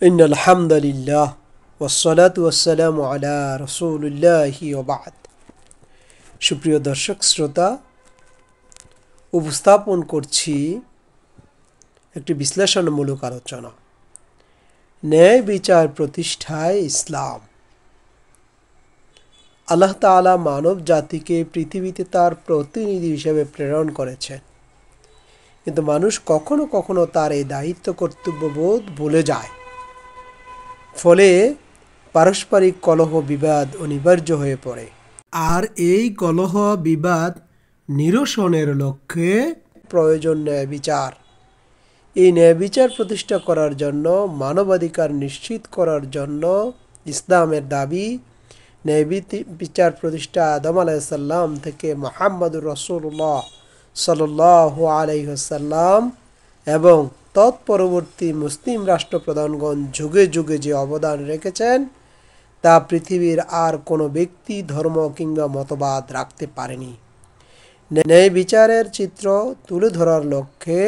ইন্নাল হামদুলিল্লাহ ওয়াসসালাতু ওয়াসসালামু আলা রাসূলিল্লাহি ওয়া বা'দ। সুপ্রিয় দর্শক শ্রোতা, উপস্থাপন করছি একটি বিশ্লেষণমূলক আলোচনা, ন্যায় বিচার প্রতিষ্ঠায় ইসলাম। আল্লাহ তাআলা মানব জাতিকে পৃথিবীতে তার প্রতিনিধি হিসেবে প্রেরণ করেছেন, কিন্তু মানুষ কখনো কখনো তার এই দায়িত্ব কর্তব্যবোধ ভুলে যায়। ফলে পারস্পরিক কলহ বিবাদ অনিবার্য হয়ে পড়ে। আর এই কলহ বিবাদ নিরসনের লক্ষ্যে প্রয়োজন ন্যায় বিচার। এই ন্যায় বিচার প্রতিষ্ঠা করার জন্য, মানবাধিকার নিশ্চিত করার জন্য ইসলামের দাবি ন্যায় বিচার প্রতিষ্ঠা আদম আলাইহিস সালাম থেকে মুহাম্মদুর রাসূলুল্লাহ সাল্লাল্লাহু আলাইহি ওয়াসাল্লাম এবং তৎপরবর্তী মুসলিম রাষ্ট্রপ্রধানগণ যুগে যুগে যে অবদান রেখেছেন তা পৃথিবীর আর কোনো ব্যক্তি, ধর্ম কিংবা মতবাদ রাখতে পারেনি। ন্যায় বিচারের চিত্র তুলে ধরার লক্ষ্যে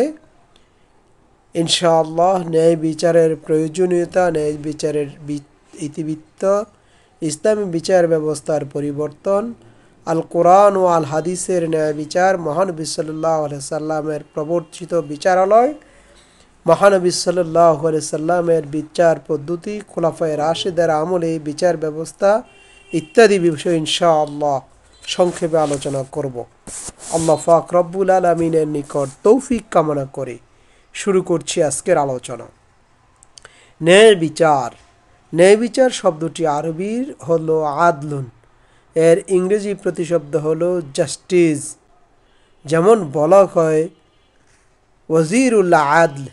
ইনশাআল্লাহ ন্যায় বিচারের প্রয়োজনীয়তা, ন্যায় বিচারের ইতিবৃত্ত, ইসলামী বিচার ব্যবস্থার পরিবর্তন, আল কোরআন ও আল হাদিসের ন্যায় বিচার, মহানবী সাল্লাল্লাহু আলাইহি সাল্লামের প্রবর্তিত বিচারালয়, মহানবী সাল্লাল্লাহু আলাইহি সাল্লামের বিচার পদ্ধতি, খুলাফায়ে রাশিদের আমলে বিচার ব্যবস্থা ইত্যাদি বিষয় ইনশাআল্লাহ সংক্ষেপে আলোচনা করব। আল্লাহ পাক রব্বুল আলামিনের নিকট তৌফিক কামনা করে শুরু করছি আজকের আলোচনা। ন্যায় বিচার। ন্যায় বিচার শব্দটি আরবির হলো আদলুন, এর ইংরেজি প্রতিশব্দ হলো জাস্টিস। যেমন বলা হয় ওয়াজিরুল আদল,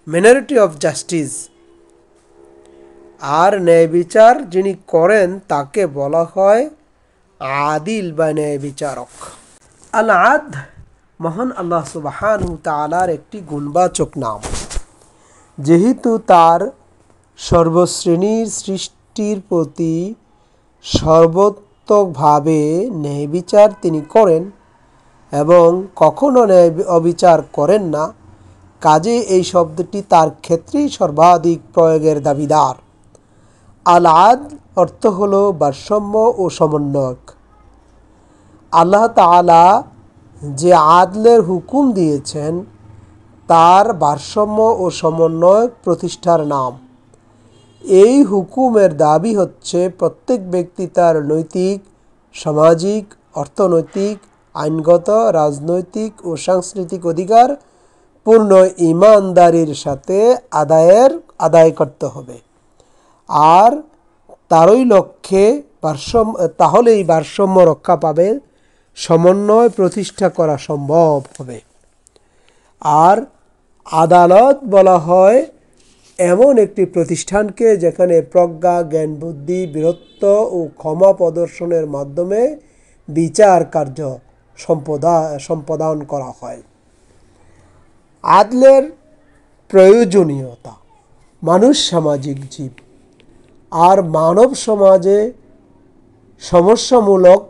মিনারিটি অফ জাস্টিস। আর ন্যায় বিচার যিনি করেন তাকে বলা হয় আদিল বা ন্যায় বিচারক। আল আদ মহান আল্লাহ সুবহানাহু তাআলার একটি গুণবাচক নাম। যেহেতু তার সর্বশ্রেণীর সৃষ্টির প্রতি সর্বোত্তকভাবে ন্যায় বিচার তিনি করেন এবং কখনো ন্যায় অবিচার করেন না, কাজে এই শব্দটি তার ক্ষেত্রেই সর্বাধিক প্রয়োগের দাবিদার। আল আদ অর্থ হলো ভারসাম্য ও সমন্বয়ক। আল্লাহ তাআলা যে আদলের হুকুম দিয়েছেন তার ভারসাম্য ও সমন্বয়ক প্রতিষ্ঠার নাম। এই হুকুমের দাবি হচ্ছে প্রত্যেক ব্যক্তি তার নৈতিক, সামাজিক, অর্থনৈতিক, আইনগত, রাজনৈতিক ও সাংস্কৃতিক অধিকার পূর্ণ ঈমানদারির সাথে আদায় করতে হবে। আর তারই লক্ষ্যে তাহলেই ভারসাম্য রক্ষা পাবে, সমন্বয় প্রতিষ্ঠা করা সম্ভব হবে। আর আদালত বলা হয় এমন একটি প্রতিষ্ঠানকে যেখানে প্রজ্ঞা, জ্ঞান, বুদ্ধি, বীরত্ব ও ক্ষমা প্রদর্শনের মাধ্যমে বিচার কার্য সম্পাদন করা হয়। আদলের প্রয়োজনীয়তা। মানুষ সামাজিক জীব, আর মানব সমাজে সমস্যামূলক,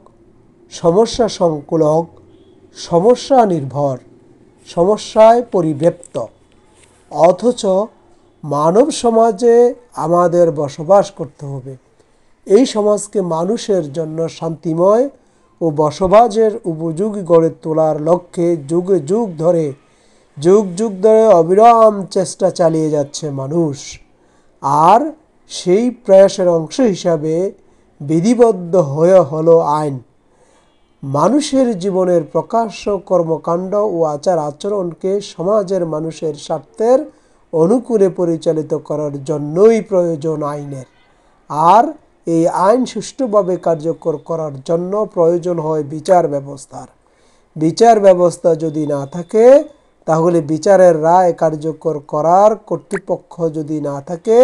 সমস্যা সংকুলক, সমস্যা নির্ভর, সমস্যায় পরিব্যাপ্ত। অথচ মানব সমাজে আমাদের বসবাস করতে হবে। এই সমাজকে মানুষের জন্য শান্তিময় ও বসবাসের উপযোগী গড়ে তোলার লক্ষ্যে যুগ যুগ ধরে অবিরাম চেষ্টা চালিয়ে যাচ্ছে মানুষ। আর সেই প্রয়াসের অংশ হিসাবে বিধিবদ্ধ হয়ে হলো আইন। মানুষের জীবনের প্রকাশ্য কর্মকাণ্ড ও আচার আচরণকে সমাজের মানুষের স্বার্থের অনুকূলে পরিচালিত করার জন্যই প্রয়োজন আইনের। আর এই আইন সুষ্ঠুভাবে কার্যকর করার জন্য প্রয়োজন হয় বিচার ব্যবস্থার। বিচার ব্যবস্থা যদি না থাকে, তাহলে বিচারের রায় কার্যকর করার কর্তৃপক্ষ যদি না থাকে,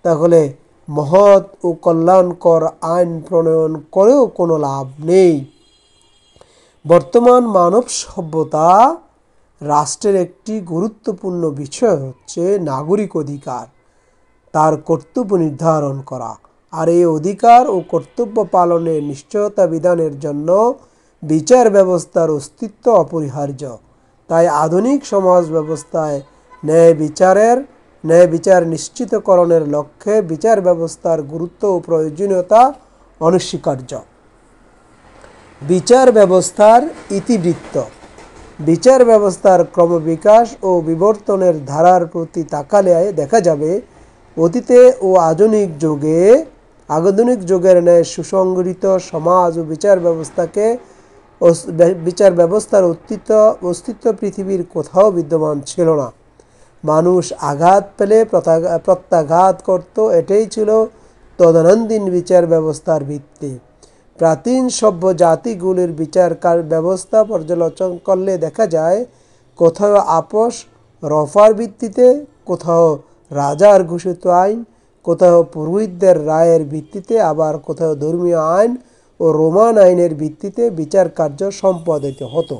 তাহলে মহৎ ও কল্যাণকর আইন প্রণয়ন করেও কোনো লাভ নেই। বর্তমান মানব সভ্যতা রাষ্ট্রের একটি গুরুত্বপূর্ণ বিষয় হচ্ছে নাগরিক অধিকার, তার কর্তব্য নির্ধারণ করা। আর এই অধিকার ও কর্তব্য পালনের নিশ্চয়তা বিধানের জন্য বিচার ব্যবস্থার অস্তিত্ব অপরিহার্য। তাই আধুনিক সমাজ ব্যবস্থায় ন্যায় বিচারের ন্যায় বিচার নিশ্চিতকরণের লক্ষ্যে বিচার ব্যবস্থার গুরুত্ব ও প্রয়োজনীয়তা অনস্বীকার্য। বিচার ব্যবস্থার ইতিবৃত্ত। বিচার ব্যবস্থার ক্রমবিকাশ ও বিবর্তনের ধারার প্রতি তাকালে দেখা যাবে অতীতে ও আধুনিক যুগের ন্যায় সুসংগঠিত সমাজ ও বিচার ব্যবস্থার অস্তিত্ব পৃথিবীর কোথাও বিদ্যমান ছিল না। মানুষ আঘাত পেলে প্রত্যাঘাত করত, এটাই ছিল তদানীন্তন বিচার ব্যবস্থার ভিত্তি। প্রাচীন সভ্য জাতিগুলির বিচার ব্যবস্থা পর্যালোচনা করলে দেখা যায় কোথাও আপোষ রফার ভিত্তিতে, কোথাও রাজার ঘোষিত আইন, কোথাও পুরোহিতদের রায়ের ভিত্তিতে, আবার কোথাও ধর্মীয় আইন ও রোমান আইনের ভিত্তিতে বিচার কার্য সম্পাদিত হতো।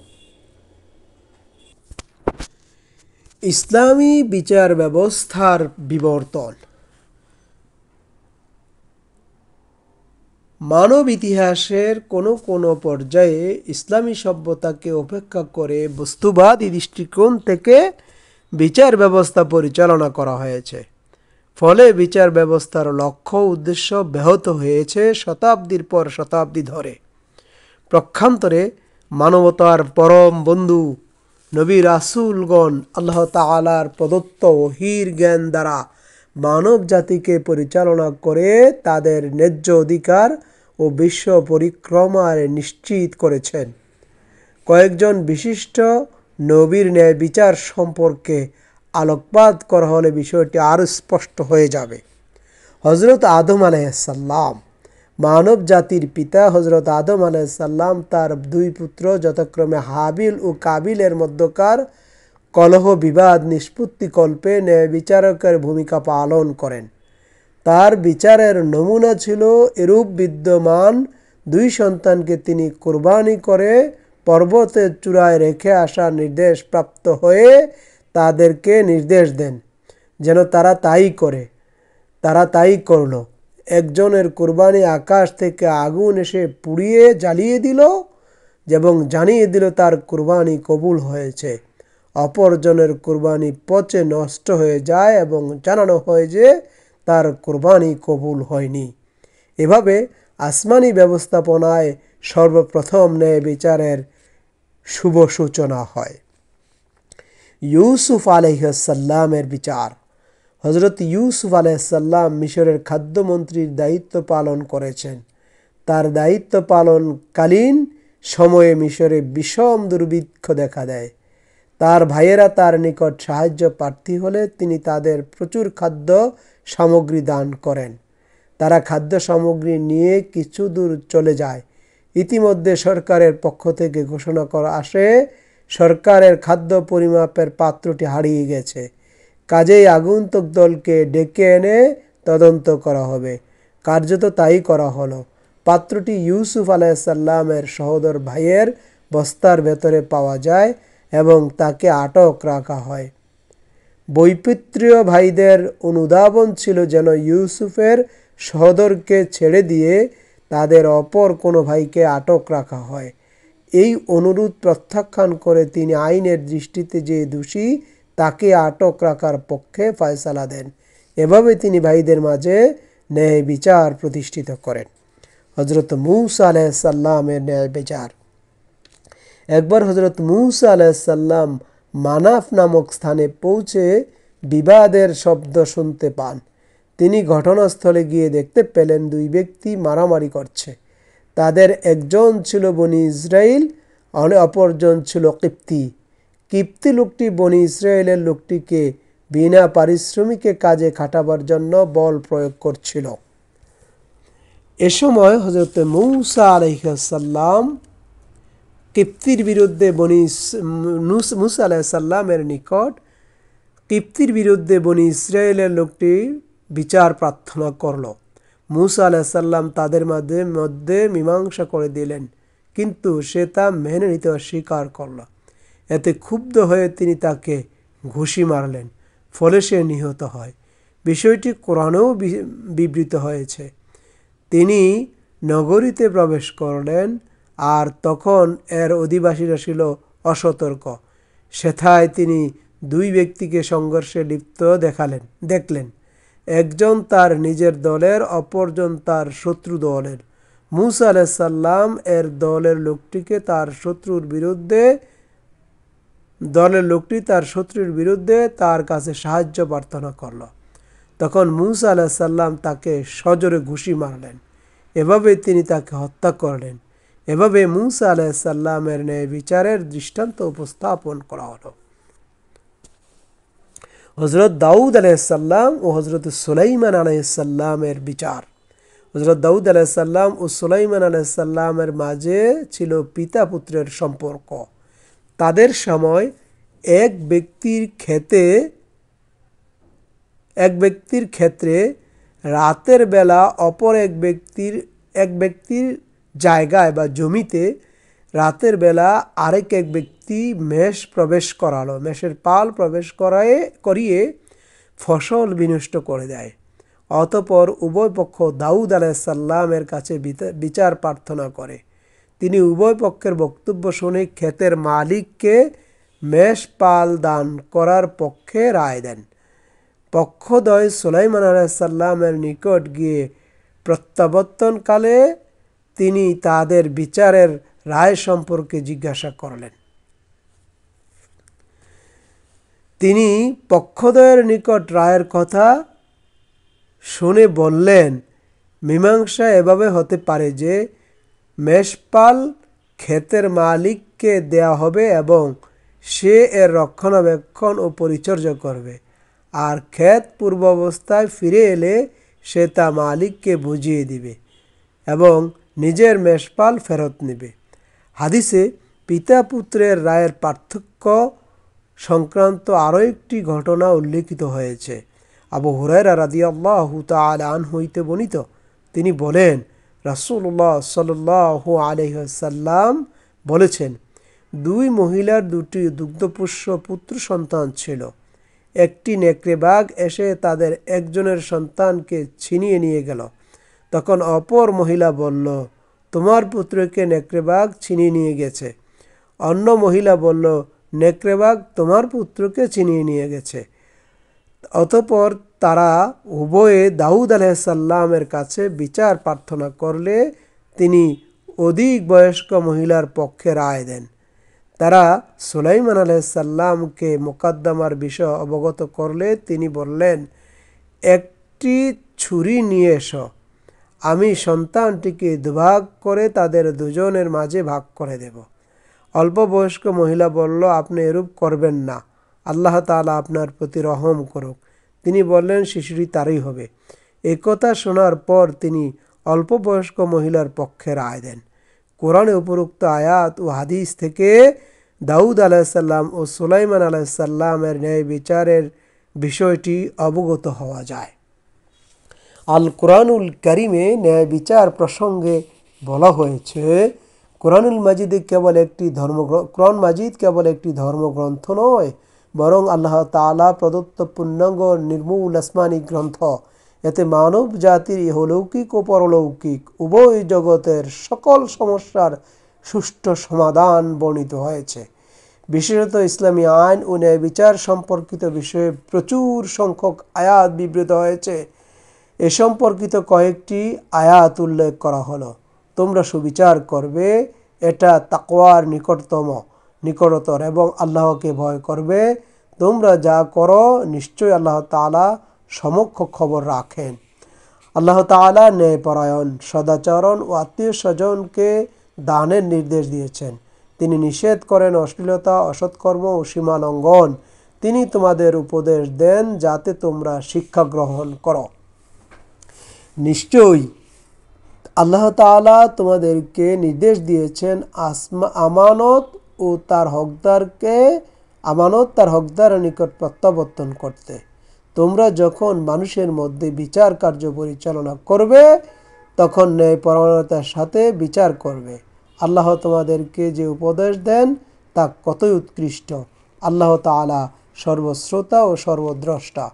ইসলামী বিচার ব্যবস্থার বিবর্তন। মানব ইতিহাসের কোনো পর্যায়ে ইসলামী সভ্যতাকে উপেক্ষা করে বস্তুবাদী দৃষ্টিকোণ থেকে বিচার ব্যবস্থা পরিচালনা করা হয়েছে। ফলে বিচার ব্যবস্থার লক্ষ্য উদ্দেশ্য ব্যাহত হয়েছে শতাব্দীর পর শতাব্দী ধরে। পক্ষান্তরে মানবতার পরম বন্ধু নবী রাসূলগণ আল্লাহ তাআলার প্রদত্ত ওহীর জ্ঞান দ্বারা মানব জাতিকে পরিচালনা করে তাদের ন্যায্য অধিকার ও বিশ্ব পরিক্রমার নিশ্চিত করেছেন। কয়েকজন বিশিষ্ট নবীর ন্যায় বিচার সম্পর্কে আলোকপাত করা হলে বিষয়টি আরও স্পষ্ট হয়ে যাবে। হযরত আদম আলাইহিসসালাম, মানব জাতির পিতা হযরত আদম আলাইহিসসালাম তার দুই পুত্র যথাক্রমে হাবিল ও কাবিলের মধ্যকার কলহ বিবাদ নিষ্পত্তিকল্পে ন্যায় বিচারকের ভূমিকা পালন করেন। তার বিচারের নমুনা ছিল এরূপ বিদ্যমান দুই সন্তানকে তিনি কুরবানি করে পর্বতের চূড়ায় রেখে আসার নির্দেশ প্রাপ্ত হয়ে তাদেরকে নির্দেশ দেন যেন তারা তাই করল। একজনের কুরবানি আকাশ থেকে আগুন এসে পুড়িয়ে জ্বালিয়ে দিল এবং জানিয়ে দিল তার কুরবানি কবুল হয়েছে। অপরজনের কুরবানি পচে নষ্ট হয়ে যায় এবং জানানো হয় যে তার কুরবানি কবুল হয়নি। এভাবে আসমানি ব্যবস্থাপনায় সর্বপ্রথম ন্যায় বিচারের শুভ সূচনা হয়। ইউসুফ আলাইহিসসালামের বিচার। হযরত ইউসুফ আলাইহিসসালাম মিশরের খাদ্যমন্ত্রীর দায়িত্ব পালন করেছেন। তার দায়িত্ব পালনকালীন সময়ে মিশরে বিষম দুর্ভিক্ষ দেখা দেয়। তার ভাইয়েরা তার নিকট সাহায্য প্রার্থী হলে তিনি তাদের প্রচুর খাদ্য সামগ্রী দান করেন। তারা খাদ্য সামগ্রী নিয়ে কিছু দূর চলে যায়। ইতিমধ্যে সরকারের পক্ষ থেকে ঘোষণা করা আসে সরকারের খাদ্য পরিমাপের পাত্রটি হারিয়ে গেছে, কাজেই আগন্তুক দলকে ডেকে এনে তদন্ত করা হবে। কার্যত তাই করা হলো। পাত্রটি ইউসুফ আলাইহিসসালামের সহোদর ভাইয়ের বস্তার ভেতরে পাওয়া যায় এবং তাকে আটক রাখা হয়। বৈপিত্রীয় ভাইদের অনুধাবন ছিল যেন ইউসুফের সহোদরকে ছেড়ে দিয়ে তাদের অপর কোনো ভাইকে আটক রাখা হয়। এই অনুরোধ প্রত্যাখ্যান করে তিনি আইনের দৃষ্টিতে যে দোষী তাকে আটক রাখার পক্ষে ফয়সালা দেন। এভাবে তিনি ভাইদের মাঝে ন্যায় বিচার প্রতিষ্ঠিত করেন। হযরত মূসা আলাইহিসসালামের ন্যায় বিচার। একবার হযরত মূসা আলাইহিসসালাম মানাফ নামক স্থানে পৌঁছে বিবাদের শব্দ শুনতে পান। তিনি ঘটনাস্থলে গিয়ে দেখতে পেলেন দুই ব্যক্তি মারামারি করছে। তাদের একজন ছিল বনি ইসরাইল, অপরজন ছিল কিপ্তি লোকটি বনি ইসরায়েলের লোকটিকে বিনা পারিশ্রমিকে কাজে খাটাবার জন্য বল প্রয়োগ করছিল। এ সময় হযরত মূসা আলাইহিসসালাম কিপ্তির বিরুদ্ধে মূসা আলাইহিসসালামের নিকট কিপ্তির বিরুদ্ধে বনি ইসরায়েলের লোকটি বিচার প্রার্থনা করল। মূসা আলাইহিসসালাম তাদের মধ্যে মীমাংসা করে দিলেন, কিন্তু সে তা মেনে নিতে অস্বীকার করল। এতে ক্ষুব্ধ হয়ে তিনি তাকে ঘুষি মারলেন, ফলে সে নিহত হয়। বিষয়টি কোরআনেও বিবৃত হয়েছে। তিনি নগরীতে প্রবেশ করলেন, আর তখন এর অধিবাসীরা ছিল অসতর্ক। সেথায় তিনি দুই ব্যক্তিকে সংঘর্ষে লিপ্ত দেখলেন। একজন তার নিজের দলের, অপরজন তার শত্রু দলের। মূসা আলাইহিস সালাম এর দলের লোকটি তার শত্রুর বিরুদ্ধে তার কাছে সাহায্য প্রার্থনা করল। তখন মূসা আলাইহিস সালাম তাকে সজোরে ঘুষি মারলেন। এভাবে তিনি তাকে হত্যা করলেন। এভাবে মূসা আলাইহিস সালামের ন্যায় বিচারের দৃষ্টান্ত উপস্থাপন করা হলো। হযরত দাউদ আলাইহিস সালাম ও হযরত সুলাইমান আলাইহিস সালামের বিচার। হযরত দাউদ আলাইহিস সালাম ও সুলাইমান আলাইহিস সালামের মাঝে ছিল পিতা পুত্রের সম্পর্ক। তাদের সময় এক ব্যক্তির ক্ষেত্রে রাতের বেলা অপর এক ব্যক্তির জায়গায় বা জমিতে রাতের বেলা আরেক এক ব্যক্তি মেষের পাল প্রবেশ করিয়ে ফসল বিনষ্ট করে দেয়। অতঃপর উভয় পক্ষ দাউদ আলাইহিস সালামের কাছে বিচার প্রার্থনা করে। তিনি উভয় পক্ষের বক্তব্য শুনে ক্ষেতের মালিককে মেষ পাল দান করার পক্ষে রায় দেন। পক্ষদ্বয় সুলাইমান আলাইহিস সালামের নিকট গিয়ে প্রত্যাবর্তনকালে তিনি তাদের বিচারের রায় সম্পর্কে জিজ্ঞাসা করলেন। তিনি পক্ষদ্বয়ের নিকট রায়ের কথা শুনে বললেন, মীমাংসা এভাবে হতে পারে যে মেষপাল ক্ষেতের মালিককে দেয়া হবে এবং সে এর রক্ষণাবেক্ষণ ও পরিচর্যা করবে, আর ক্ষেত পূর্বাবস্থায় ফিরে এলে সে তা মালিককে বুঝিয়ে দিবে এবং নিজের মেষপাল ফেরত নেবে। হাদিসে পিতা পুত্রের রায়ের পার্থক্য সংক্রান্ত আরও একটি ঘটনা উল্লেখিত হয়েছে। আবু হুরায়রা রাদিয়াল্লাহু তাআলা আনহু হইতে বর্ণিত, তিনি বলেন, রাসূলুল্লাহ সাল্লাল্লাহু আলাইহি ওয়াসাল্লাম বলেছেন, দুই মহিলার দুটি দুগ্ধপোষ্য পুত্র সন্তান ছিল। একটি নেকড়ে বাঘ এসে তাদের একজনের সন্তানকে ছিনিয়ে নিয়ে গেল। তখন অপর মহিলা বলল, তোমার পুত্রকে নেকড়ে বাঘ ছিনিয়ে নিয়ে গেছে। অন্য মহিলা বলল, নেকড়ে বাঘ তোমার পুত্রকে ছিনিয়ে নিয়ে গেছে। অতঃপর তারা উভয়ে দাউদ আলাইহিস সালামের কাছে বিচার প্রার্থনা করলে তিনি অধিক বয়স্ক মহিলার পক্ষে রায় দেন। তারা সুলাইমান আলাইহিস সালামকে মোকদ্দমার বিষয় অবগত করলে তিনি বললেন, একটি ছুরি নিয়ে এসো, আমি সন্তানটিকে দুভাগ করে তাদের দুজনের মাঝে ভাগ করে দেব। অল্প বয়স্ক মহিলা বলল, আপনি এরূপ করবেন না, আল্লাহ তাআলা আপনার প্রতি রহম করুক। তিনি বললেন, শিশুটি তারই হবে। এই কথা শোনার পর তিনি অল্প বয়স্ক মহিলার পক্ষে রায় দেন। কোরআনে উপরোক্ত আয়াত ও হাদিস থেকে দাউদ আলাইহিস সালাম ও সুলাইমান আলাইহিস সালামের ন্যায় বিচারের বিষয়টি অবগত হওয়া যায়। আল কোরআনুল কারিমে ন্যায় বিচার প্রসঙ্গে বলা হয়েছে, কোরআন মাজিদ কেবল একটি ধর্মগ্রন্থ নয়, বরং আল্লাহ তাআলা প্রদত্ত পূর্ণাঙ্গ নির্মূল আসমানি গ্রন্থ। এতে মানব জাতির ইহলৌকিক ও পরলৌকিক উভয় জগতের সকল সমস্যার সুষ্ঠু সমাধান বর্ণিত হয়েছে। বিশেষত ইসলামী আইন ও ন্যায় বিচার সম্পর্কিত বিষয়ে প্রচুর সংখ্যক আয়াত বিবৃত হয়েছে। এ সম্পর্কিত কয়েকটি আয়াত উল্লেখ করা হলো। তোমরা সুবিচার করবে, এটা তাকওয়ার নিকটতর এবং আল্লাহকে ভয় করবে। তোমরা যা করো নিশ্চয়ই আল্লাহ তাআলা সমক্ষ খবর রাখেন। আল্লাহ তাআলা ন্যায়পরায়ণ, সদাচরণ ও আত্মীয় স্বজনকে দানের নির্দেশ দিয়েছেন। তিনি নিষেধ করেন অশ্লীলতা, অসৎকর্ম ও সীমা লঙ্ঘন। তিনি তোমাদের উপদেশ দেন যাতে তোমরা শিক্ষা গ্রহণ করো। নিশ্চয়ই আল্লাহ তাআলা তোমাদেরকে নির্দেশ দিয়েছেন আমানত তার হকদারের নিকট প্রত্যাবর্তন করতে। তোমরা যখন মানুষের মধ্যে বিচার কার্য পরিচালনা করবে তখন ন্যায়পরায়ণতার সাথে বিচার করবে। আল্লাহ তোমাদেরকে যে উপদেশ দেন তা কতই উৎকৃষ্ট। আল্লাহ তাআলা সর্বশ্রোতা ও সর্বদ্রষ্টা।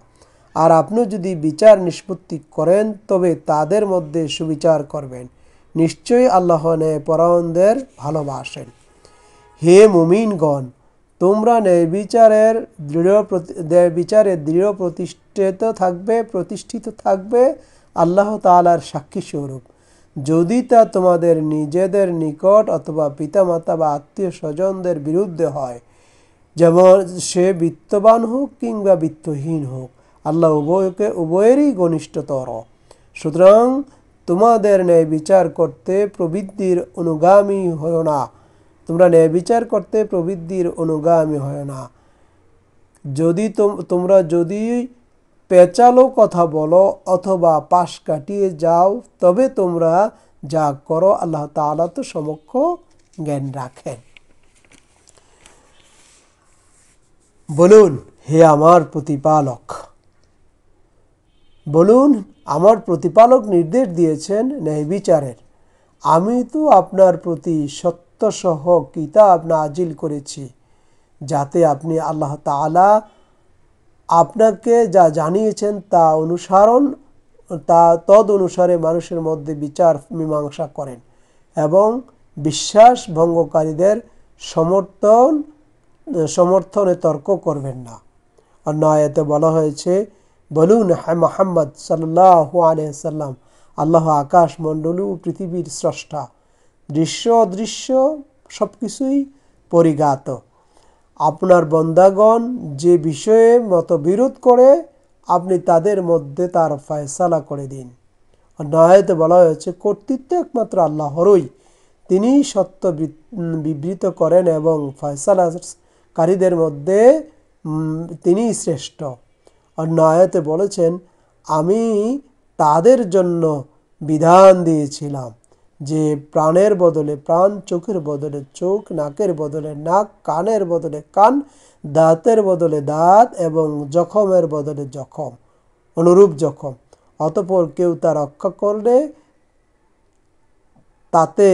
আর আপনি যদি বিচার নিষ্পত্তি করেন তবে তাদের মধ্যে সুবিচার করবেন। নিশ্চয়ই আল্লাহ ন্যায়পরায়ণদের ভালোবাসেন। হে মুমিনগণ, তোমরা ন্যায় বিচারে দৃঢ় প্রতিষ্ঠিত থাকবে আল্লাহ তাআলার সাক্ষী স্বরূপ, যদি তা তোমাদের নিজেদের নিকট অথবা পিতামাতা বা আত্মীয় স্বজনদের বিরুদ্ধে হয়, যেমন সে বিত্তবান হোক কিংবা বিত্তহীন হোক, আল্লাহ উভয়েরই ঘনিষ্ঠতর। সুতরাং তোমাদের ন্যায় বিচার করতে প্রবৃত্তির অনুগামী হয় না। তোমরা ন্যায় বিচার করতে প্রবৃত্তির অনুগামী হয় না। তোমরা যদি পেঁচালো কথা বলো অথবা পাশ কাটিয়ে যাও, তবে তোমরা যা করো আল্লাহ তাআলা তো সমক্ষ জ্ঞান রাখেন। বলুন, হে আমার প্রতিপালক, বলুন আমার প্রতিপালক নির্দেশ দিয়েছেন ন্যায় বিচারের। আমি তো আপনার প্রতি সত্যসহ কিতাব নাজিল করেছি, যাতে আপনি আল্লাহ তাআলা আপনাকে যা জানিয়েছেন তদ অনুসারে মানুষের মধ্যে বিচার মীমাংসা করেন এবং বিশ্বাস ভঙ্গকারীদের সমর্থনে তর্ক করবেন না। অন্য আয়াতে বলা হয়েছে, বলুন হে মুহাম্মদ সাল্লাল্লাহু আলাইহি সাল্লাম, আল্লাহ আকাশ মণ্ডল ও পৃথিবীর স্রষ্টা, দৃশ্য অদৃশ্য সবকিছুই পরিজ্ঞাত। আপনার বান্দাগণ যে বিষয়ে মতবিরোধ করে, আপনি তাদের মধ্যে তার ফয়সালা করে দিন। অন্য আয়াতে বলা হয়েছে, কর্তৃত্ব একমাত্র আল্লাহরই, তিনি সত্য বিবৃত করেন এবং ফয়সালাকারীদের মধ্যে তিনি শ্রেষ্ঠ। অন্য আয়াতে বলেছেন, আমি তাদের জন্য বিধান দিয়েছিলাম যে প্রাণের বদলে প্রাণ, চোখের বদলে চোখ, নাকের বদলে নাক, কানের বদলে কান, দাঁতের বদলে দাঁত এবং জখমের বদলে জখম, অনুরূপ জখম। অতঃপর কেউ তা রক্ষা করলে তাতে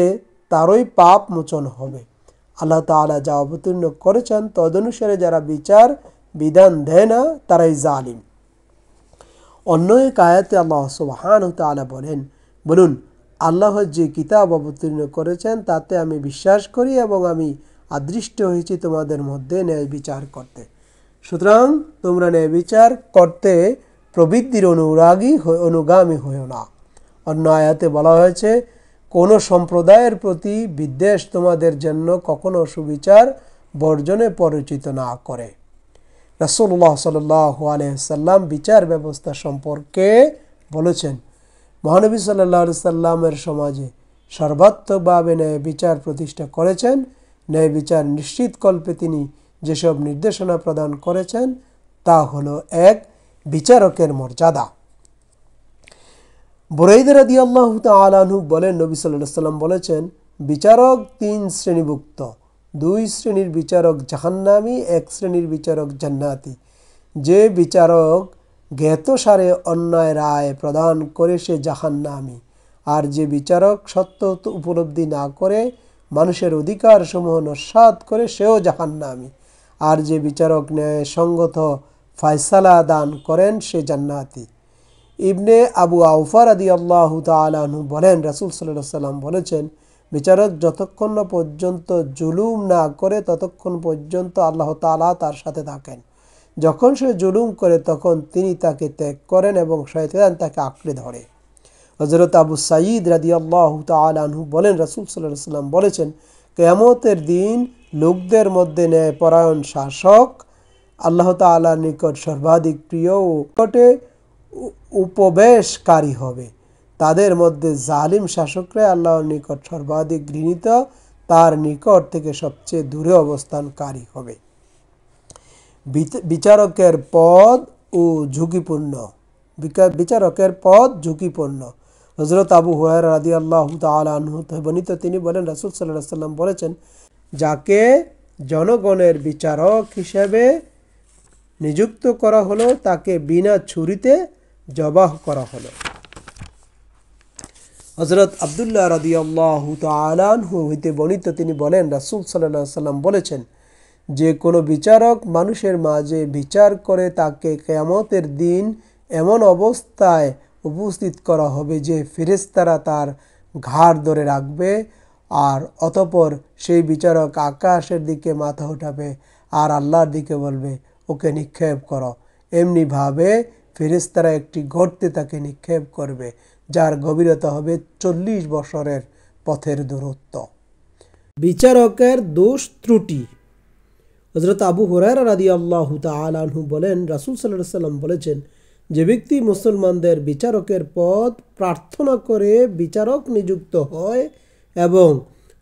তারই পাপ মোচন হবে। আল্লাহ তাআলা যা অবতীর্ণ করেছেন তদনুসারে যারা বিচার বিধান দেয় না, তারাই জালিম। অন্য এক আয়াতে আল্লাহ সুবহানাহু ওয়া তাআলা বলেন, বলুন আল্লাহ যে কিতাব অবতীর্ণ করেছেন তাতে আমি বিশ্বাস করি এবং আমি আদিষ্ট হয়েছি তোমাদের মধ্যে ন্যায় বিচার করতে। সুতরাং তোমরা ন্যায় বিচার করতে প্রবৃত্তির অনুগামী হও না। অন্য আয়াতে বলা হয়েছে, কোন সম্প্রদায়ের প্রতি বিদ্বেষ তোমাদের জন্য কখনো সুবিচার বর্জনে পরিচিত না করে। রাসূলুল্লাহ সাল্লাল্লাহু আলাইহি সাল্লাম বিচার ব্যবস্থা সম্পর্কে বলেছেন, মহানবী সাল্লাল্লাহু আলাইহি সাল্লামের সমাজে সর্বাত্মকভাবে ন্যায় বিচার প্রতিষ্ঠা করেছেন। ন্যায় বিচার নিশ্চিত কল্পে তিনি যেসব নির্দেশনা প্রদান করেছেন তা হলো: 1. বিচারকের মর্যাদা। বুরাইদা রাদিয়াল্লাহু তাআলা আনহু বলেন, নবী সাল্লাল্লাহু আলাইহি সাল্লাম বলেছেন, বিচারক 3 শ্রেণীভুক্ত। 2 শ্রেণীর বিচারক জাহান্নামী, 1 শ্রেণীর বিচারক জান্নাতি। যে বিচারক জ্ঞাতসারে অন্যায় রায় প্রদান করে সে জাহান্নামী, আর যে বিচারক সত্য উপলব্ধি না করে মানুষের অধিকার সমূহ নস্যাৎ করে সেও জাহান্নামী, আর যে বিচারক ন্যায়সঙ্গত ফয়সালা দান করেন সে জান্নাতি। ইবনে আবু আওফা রাদিয়াল্লাহু তাআলা আনহু বলেন, রাসূল সাল্লাল্লাহু আলাইহি সাল্লাম বলেছেন, বিচারক যতক্ষণ না পর্যন্ত জুলুম না করে ততক্ষণ পর্যন্ত আল্লাহ তাআলা তার সাথে থাকেন। যখন সে জুলুম করে তখন তিনি তাকে ত্যাগ করেন এবং শয়তান তাকে আঁকড়ে ধরে। হযরত আবু সাঈদ রাদিয়াল্লাহু তাআলা আনহু বলেন, রাসূল সাল্লাল্লাহু আলাইহি সাল্লাম বলেছেন, কিয়ামতের দিন লোকদের মধ্যে ন্যায়পরায়ণ শাসক আল্লাহ তাআলার নিকট সর্বাধিক প্রিয় ও নিকটে উপবেশকারী হবে। তাদের মধ্যে জালিম শাসকরা আল্লাহর নিকট সর্বাধিক ঘৃণিত, তার নিকট থেকে সবচেয়ে দূরে অবস্থানকারী হবে। বিচারকের পদ ঝুঁকিপূর্ণ। হযরত আবু হুরায়রা রাদিয়াল্লাহু তাআলা আনহু বর্ণিত, তিনি বলেন, রাসূল সাল্লাল্লাহু আলাইহি সাল্লাম বলেছেন, যাকে জনগণের বিচারক হিসেবে নিযুক্ত করা হলো তাকে বিনা ছুরিতে জবাহ করা হলো। হযরত আব্দুল্লাহ রাদিয়াল্লাহু তাআলা আনহু হইতে বর্ণিত, তিনি বলেন, রাসূল সাল্লাল্লাহু আলাইহি সাল্লাম বলেছেন, যে কোনো বিচারক মানুষের মাঝে বিচার করে তাকে কিয়ামতের দিন এমন অবস্থায় উপস্থিত করা হবে যে ফেরেশতারা তার ঘাড় ধরে রাখবে, আর অতঃপর সেই বিচারক আকাশের দিকে মাথা উঠাবে আর আল্লাহর দিকে বলবে ওকে নিক্ষেপ করো। এমনিভাবে ফেরেশতারা একটি গর্তে তাকে নিক্ষেপ করবে, যার গভীরতা হবে 40 বছরের পথের দূরত্ব। বিচারকের দোষ ত্রুটি। হযরত আবু হুরায়রা রাদিয়াল্লাহু তাআলা আনহু বলেন, রাসূল সাল্লাল্লাহু আলাইহি ওয়াসাল্লাম বলেছেন, যে ব্যক্তি মুসলমানদের বিচারকের পদ প্রার্থনা করে বিচারক নিযুক্ত হয় এবং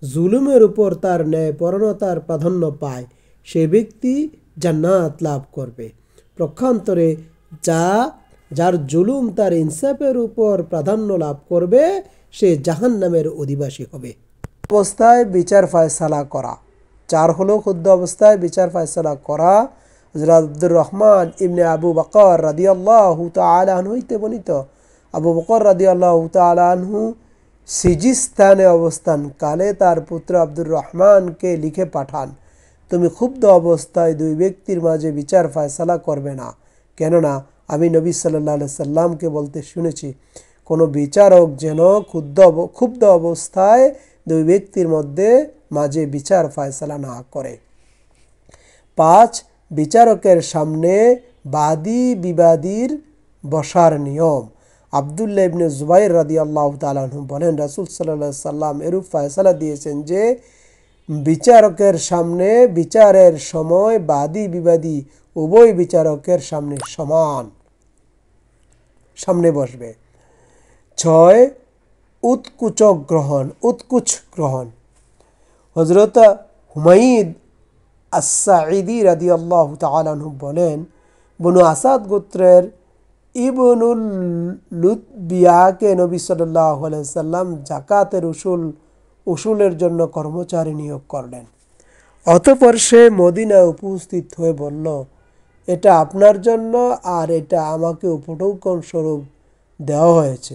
জুলুমের উপর তার ন্যায়পরায়ণতার প্রাধান্য পায়, সে ব্যক্তি জান্নাত লাভ করবে। পক্ষান্তরে যার জুলুম তার ইনসাফের উপর প্রাধান্য লাভ করবে, সে জাহান্নামের অধিবাসী হবে। অবস্থায় বিচার ফয়সালা করা। 4 হলো ক্ষুদ্র অবস্থায় বিচার ফয়সালা করা। হযরত আব্দুর রহমান ইবনে আবু বকর রাদিয়াল্লাহু তাআলা আনহু হইতে বর্ণিত, আবু বকর রাদিয়াল্লাহু তাআলা আনহু সিজিস্তানে অবস্থানকালে তার পুত্র আব্দুর রহমানকে লিখে পাঠান, তুমি ক্ষুব্ধ অবস্থায় 2 ব্যক্তির মাঝে বিচার ফয়সালা করবে না, কেননা আমি নবী সাল্লাল্লাহু আলাইহি সাল্লামকে বলতে শুনেছি, কোনো বিচারক যেন ক্ষুব্ধ অবস্থায় 2 ব্যক্তির মাঝে বিচার ফয়সালা না করে। 5 বিচারকের সামনে বাদী বিবাদীর বসার নিয়ম। আব্দুল্লাহ ইবনে জুবাইর রাদিয়াল্লাহু তাআলা আনহু বলেন, রাসূল সাল্লাল্লাহু আলাইহি সাল্লাম এরূপ ফয়সালা দিয়েছেন যে বিচারকের সামনে বিচারের সময় বাদী বিবাদী উভয় বিচারকের সামনে বসবে। 6 উৎকুচ গ্রহণ। হযরত হুমাইদ আস-সাঈদী রাদিয়াল্লাহু তাআলা আনহু বলেন, বনু আসাদ গোত্রের ইবনুল লুতবিয়াকে নবী সাল্লাল্লাহু আলাইহি সাল্লাম যাকাতের উসুলের জন্য কর্মচারী নিয়োগ করলেন। অতঃপর সে মদিনায় উপস্থিত হয়ে বলল, এটা আপনার জন্য আর এটা আমাকে উপঢৌকন স্বরূপ দেওয়া হয়েছে।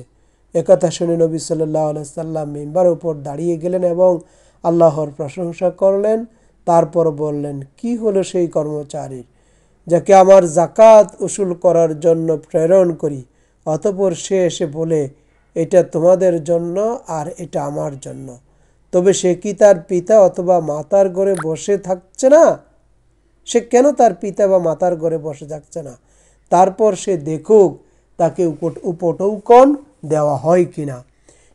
একথা শুনে নবী সাল্লাল্লাহু আলাইহি সাল্লাম মিম্বারের উপর দাঁড়িয়ে গেলেন এবং আল্লাহর প্রশংসা করলেন। তারপর বললেন, কি হলো সেই কর্মচারী যাকে আমার যাকাত উসুল করার জন্য প্রেরণ করি? অতঃপর সে এসে বলে, এটা তোমাদের জন্য আর এটা আমার জন্য। তবে সে কি তার পিতা অথবা মাতার ঘরে বসে থাকছে না? সে কেন তার পিতা বা মাতার ঘরে বসে থাকছে না? তারপর সে দেখুক তাকে উপঢৌকন দেওয়া হয় কিনা।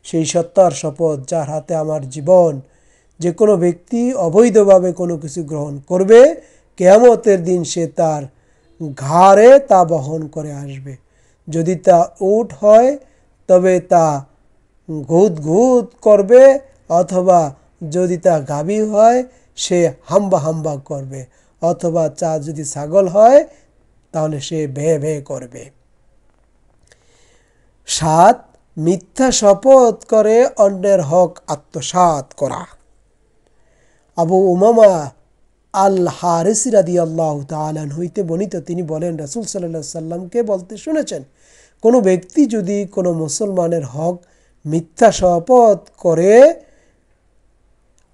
সেই সত্তার শপথ যার হাতে আমার জীবন, যে কোনো ব্যক্তি অবৈধভাবে কোনো কিছু গ্রহণ করবে, কিয়ামতের দিন সে তার ঘাড়ে তা বহন করে আসবে। যদি তা উট হয় তবে তা ঘুত করবে, অথবা যদি তা গাভী হয় সে হাম্বা করবে, অথবা যদি ছাগল হয় তাহলে সে ভে করবে। 7 মিথ্যা শপথ করে অন্যের হক আত্মসাৎ করা। আবু উমামা আল হারিসি রাদিয়াল্লাহু তাআলা হইতে বর্ণিত, তিনি বলেন, রাসূল সাল্লাল্লাহু আলাইহি সাল্লামকে বলতে শুনেছেন, কোনো ব্যক্তি যদি কোনো মুসলমানের হক মিথ্যা শপথ করে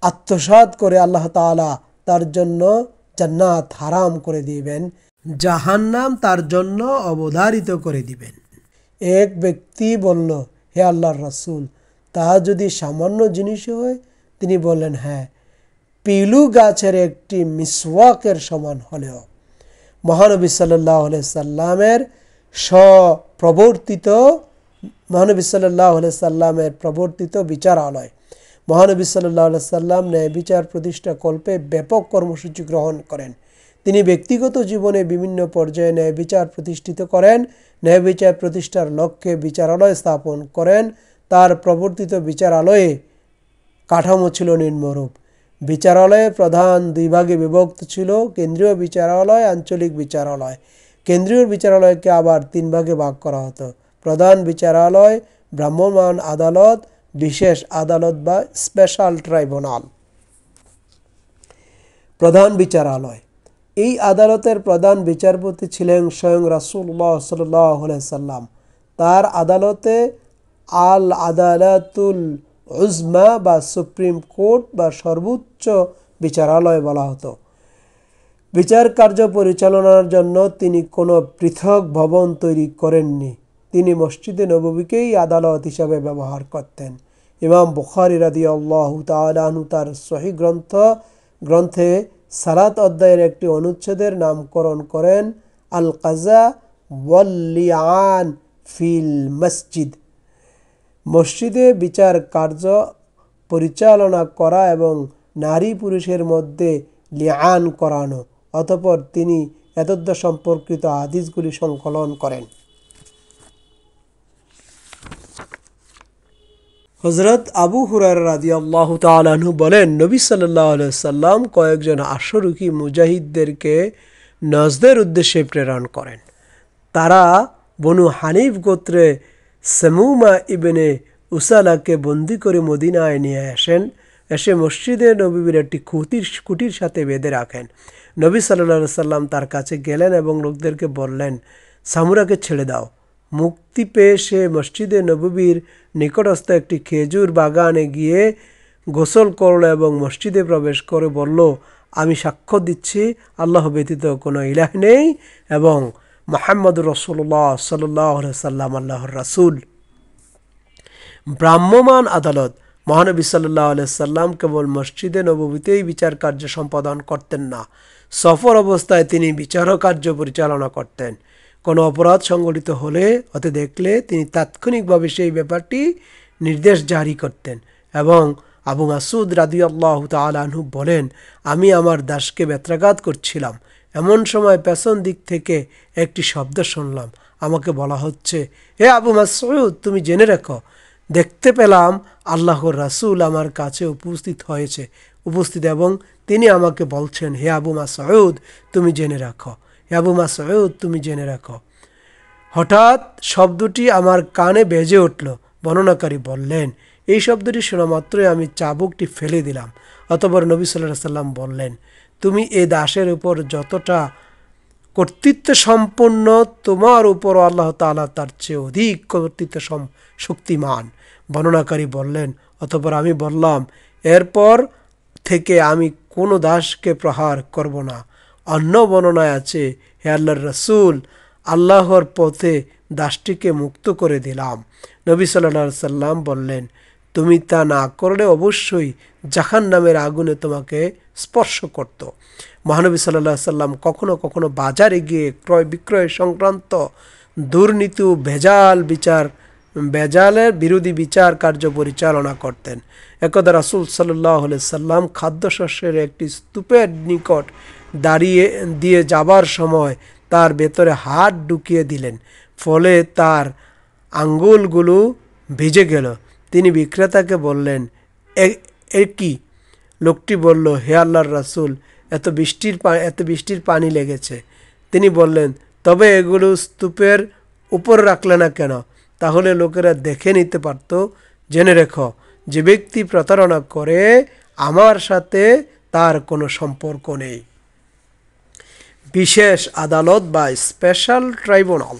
আত্মসাৎ করে, আল্লাহ তাআলা তার জন্য জান্নাত হারাম করে দিবেন, জাহান্নাম তার জন্য অবধারিত করে দিবেন। এক ব্যক্তি বলল, হে আল্লাহর রাসূল, তা যদি সামান্য জিনিস হয়? তিনি বললেন, হ্যাঁ, পিলু গাছের একটি মিসওয়াকের সমান হলেও। মহানবী সাল্লাল্লাহু আলাইহি সাল্লামের প্রবর্তিত বিচারালয়। মহানবী সাল্লাল্লাহু আলাইহি সাল্লাম ন্যায় বিচার প্রতিষ্ঠা কল্পে ব্যাপক কর্মসূচি গ্রহণ করেন। তিনি ব্যক্তিগত জীবনে বিভিন্ন পর্যায়ে ন্যায় বিচার প্রতিষ্ঠিত করেন। ন্যায় বিচার প্রতিষ্ঠার লক্ষ্যে বিচারালয় স্থাপন করেন। তার প্রবর্তিত বিচারালয়ে কাঠামো ছিল নিম্নরূপ। বিচারালয়ে প্রধান 2 ভাগে বিভক্ত ছিল, কেন্দ্রীয় বিচারালয়, আঞ্চলিক বিচারালয়। কেন্দ্রীয় বিচারালয়কে আবার 3 ভাগে ভাগ করা হতো। প্রধান বিচারালয়, ভ্রাম্যমাণ আদালত, বিশেষ আদালত বা স্পেশাল ট্রাইব্যুনাল। প্রধান বিচারালয়, এই আদালতের প্রধান বিচারপতি ছিলেন স্বয়ং রাসূলুল্লাহ সাল্লাল্লাহু আলাইহি সাল্লাম। তার আদালতে আল আদালাতুল উজমা বা সুপ্রিম কোর্ট বা সর্বোচ্চ বিচারালয় বলা হতো। বিচার কার্য পরিচালনার জন্য তিনি কোনো পৃথক ভবন তৈরি করেননি। তিনি মসজিদে নববীকেই আদালত হিসাবে ব্যবহার করতেন। ইমাম বুখারী রাদিয়াল্লাহু তাআলা আনহু তার সহিহ গ্রন্থে সালাত অধ্যায়ের একটি অনুচ্ছেদের নামকরণ করেন আল কাজা ওয়াল লিআন ফিল মসজিদ, মসজিদে বিচার কার্য পরিচালনা করা এবং নারী পুরুষের মধ্যে লিআন করানো। অতঃপর তিনি এতদ্ সম্পর্কিত হাদিসগুলি সংকলন করেন। হযরত আবু হুরায়রা রাদিয়াল্লাহু তাআলা আনহু বলেন, নবী সাল্লাল্লাহু আলাইহি সাল্লাম কয়েকজন আশরুকি মুজাহিদদেরকে নজদের উদ্দেশ্যে প্রেরণ করেন। তারা বনু হানিফ গোত্রে সামুমা ইবনে উসালাকে বন্দী করে মদিনায় নিয়ে আসেন। এসে মসজিদে নববীর একটি খুঁটির সাথে বেঁধে রাখেন। নবী সাল্লাল্লাহু আলাইহি সাল্লাম তার কাছে গেলেন এবং লোকদেরকে বললেন, সামুরাকে ছেড়ে দাও। মুক্তি পেয়ে সে মসজিদে নববীর নিকটস্থ একটি খেজুর বাগানে গিয়ে গোসল করল এবং মসজিদে প্রবেশ করে বলল, আমি সাক্ষ্য দিচ্ছি আল্লাহ ব্যতীত কোনো ইলাহ নেই এবং মুহাম্মদুর রাসূলুল্লাহ সাল্লাল্লাহু আলাইহি সাল্লাম আল্লাহর রাসূল। ভ্রাম্যমাণ আদালত। মহানবী সাল্লাল্লাহু আলাইহি সাল্লাম কেবল মসজিদে নববীতেই বিচার কার্য সম্পাদন করতেন না, সফর অবস্থায় তিনি বিচারক কার্য পরিচালনা করতেন। কোনো অপরাধ সংঘটিত হতে দেখলে তিনি তাৎক্ষণিকভাবে সেই ব্যাপারটি নির্দেশ জারি করতেন। এবং আবু মাসউদ রাদিয়াল্লাহু তাআলা আনহু বলেন, আমি আমার দাসকে বেত্রাঘাত করছিলাম, এমন সময় পেছন দিক থেকে একটি শব্দ শুনলাম। আমাকে বলা হচ্ছে, হে আবু মাসউদ, তুমি জেনে রাখো, দেখতে পেলাম আল্লাহর রাসূল আমার কাছে উপস্থিত এবং তিনি আমাকে বলছেন, হে আবু মাসউদ, তুমি জেনে রাখো, হে আবু মাসউদ, তুমি জেনে রাখো। হঠাৎ শব্দটি আমার কানে বেজে উঠল। বর্ণনাকারী বললেন, এই শব্দটি শোনা মাত্রই আমি চাবুকটি ফেলে দিলাম। অতঃপর নবী সাল্লাল্লাহু আলাইহি সাল্লাম বললেন, তুমি এই দাসের উপর যতটা কর্তৃত্ব সম্পন্ন, তোমার উপর আল্লাহ তাআলা তার চেয়ে অধিক কর্তৃত্ব শক্তিমান। বর্ণনাকারী বললেন, অতঃপর আমি বললাম, এরপর থেকে আমি কোনো দাসকে প্রহার করব না। অন্য বর্ণনায় আছে, হে আল্লাহর রাসূল, আল্লাহর পথে দাসটিকে মুক্ত করে দিলাম। নবী সাল্লাল্লাহু আলাইহি সাল্লাম বললেন, তুমি তা না করলে অবশ্যই জাহান্নামের আগুনে তোমাকে স্পর্শ করত। মহানবী সাল্লাল্লাহু আলাইহি সাল্লাম কখনো কখনো বাজারে গিয়ে ক্রয় বিক্রয় সংক্রান্ত দুর্নীতি, ভেজালের বিরোধী বিচার কার্য পরিচালনা করতেন। একদা রাসূল সাল্লাল্লাহু আলাইহি সাল্লাম খাদ্যশস্যের একটি স্তূপের নিকট দিয়ে যাবার সময় তার ভেতরে হাত ঢুকিয়ে দিলেন, ফলে তার আঙ্গুলগুলো ভিজে গেল। তিনি বিক্রেতাকে বললেন, এ কি? লোকটি বলল, হে আল্লাহর রাসূল, এত বৃষ্টির পানি লেগেছে। তিনি বললেন, তবে এগুলো স্তূপের উপর রাখলে না কেন? তাহলে লোকেরা দেখে নিতে পারত। জেনে রেখো, যে ব্যক্তি প্রতারণা করে আমার সাথে তার কোনো সম্পর্ক নেই। বিশেষ আদালত বা স্পেশাল ট্রাইব্যুনাল।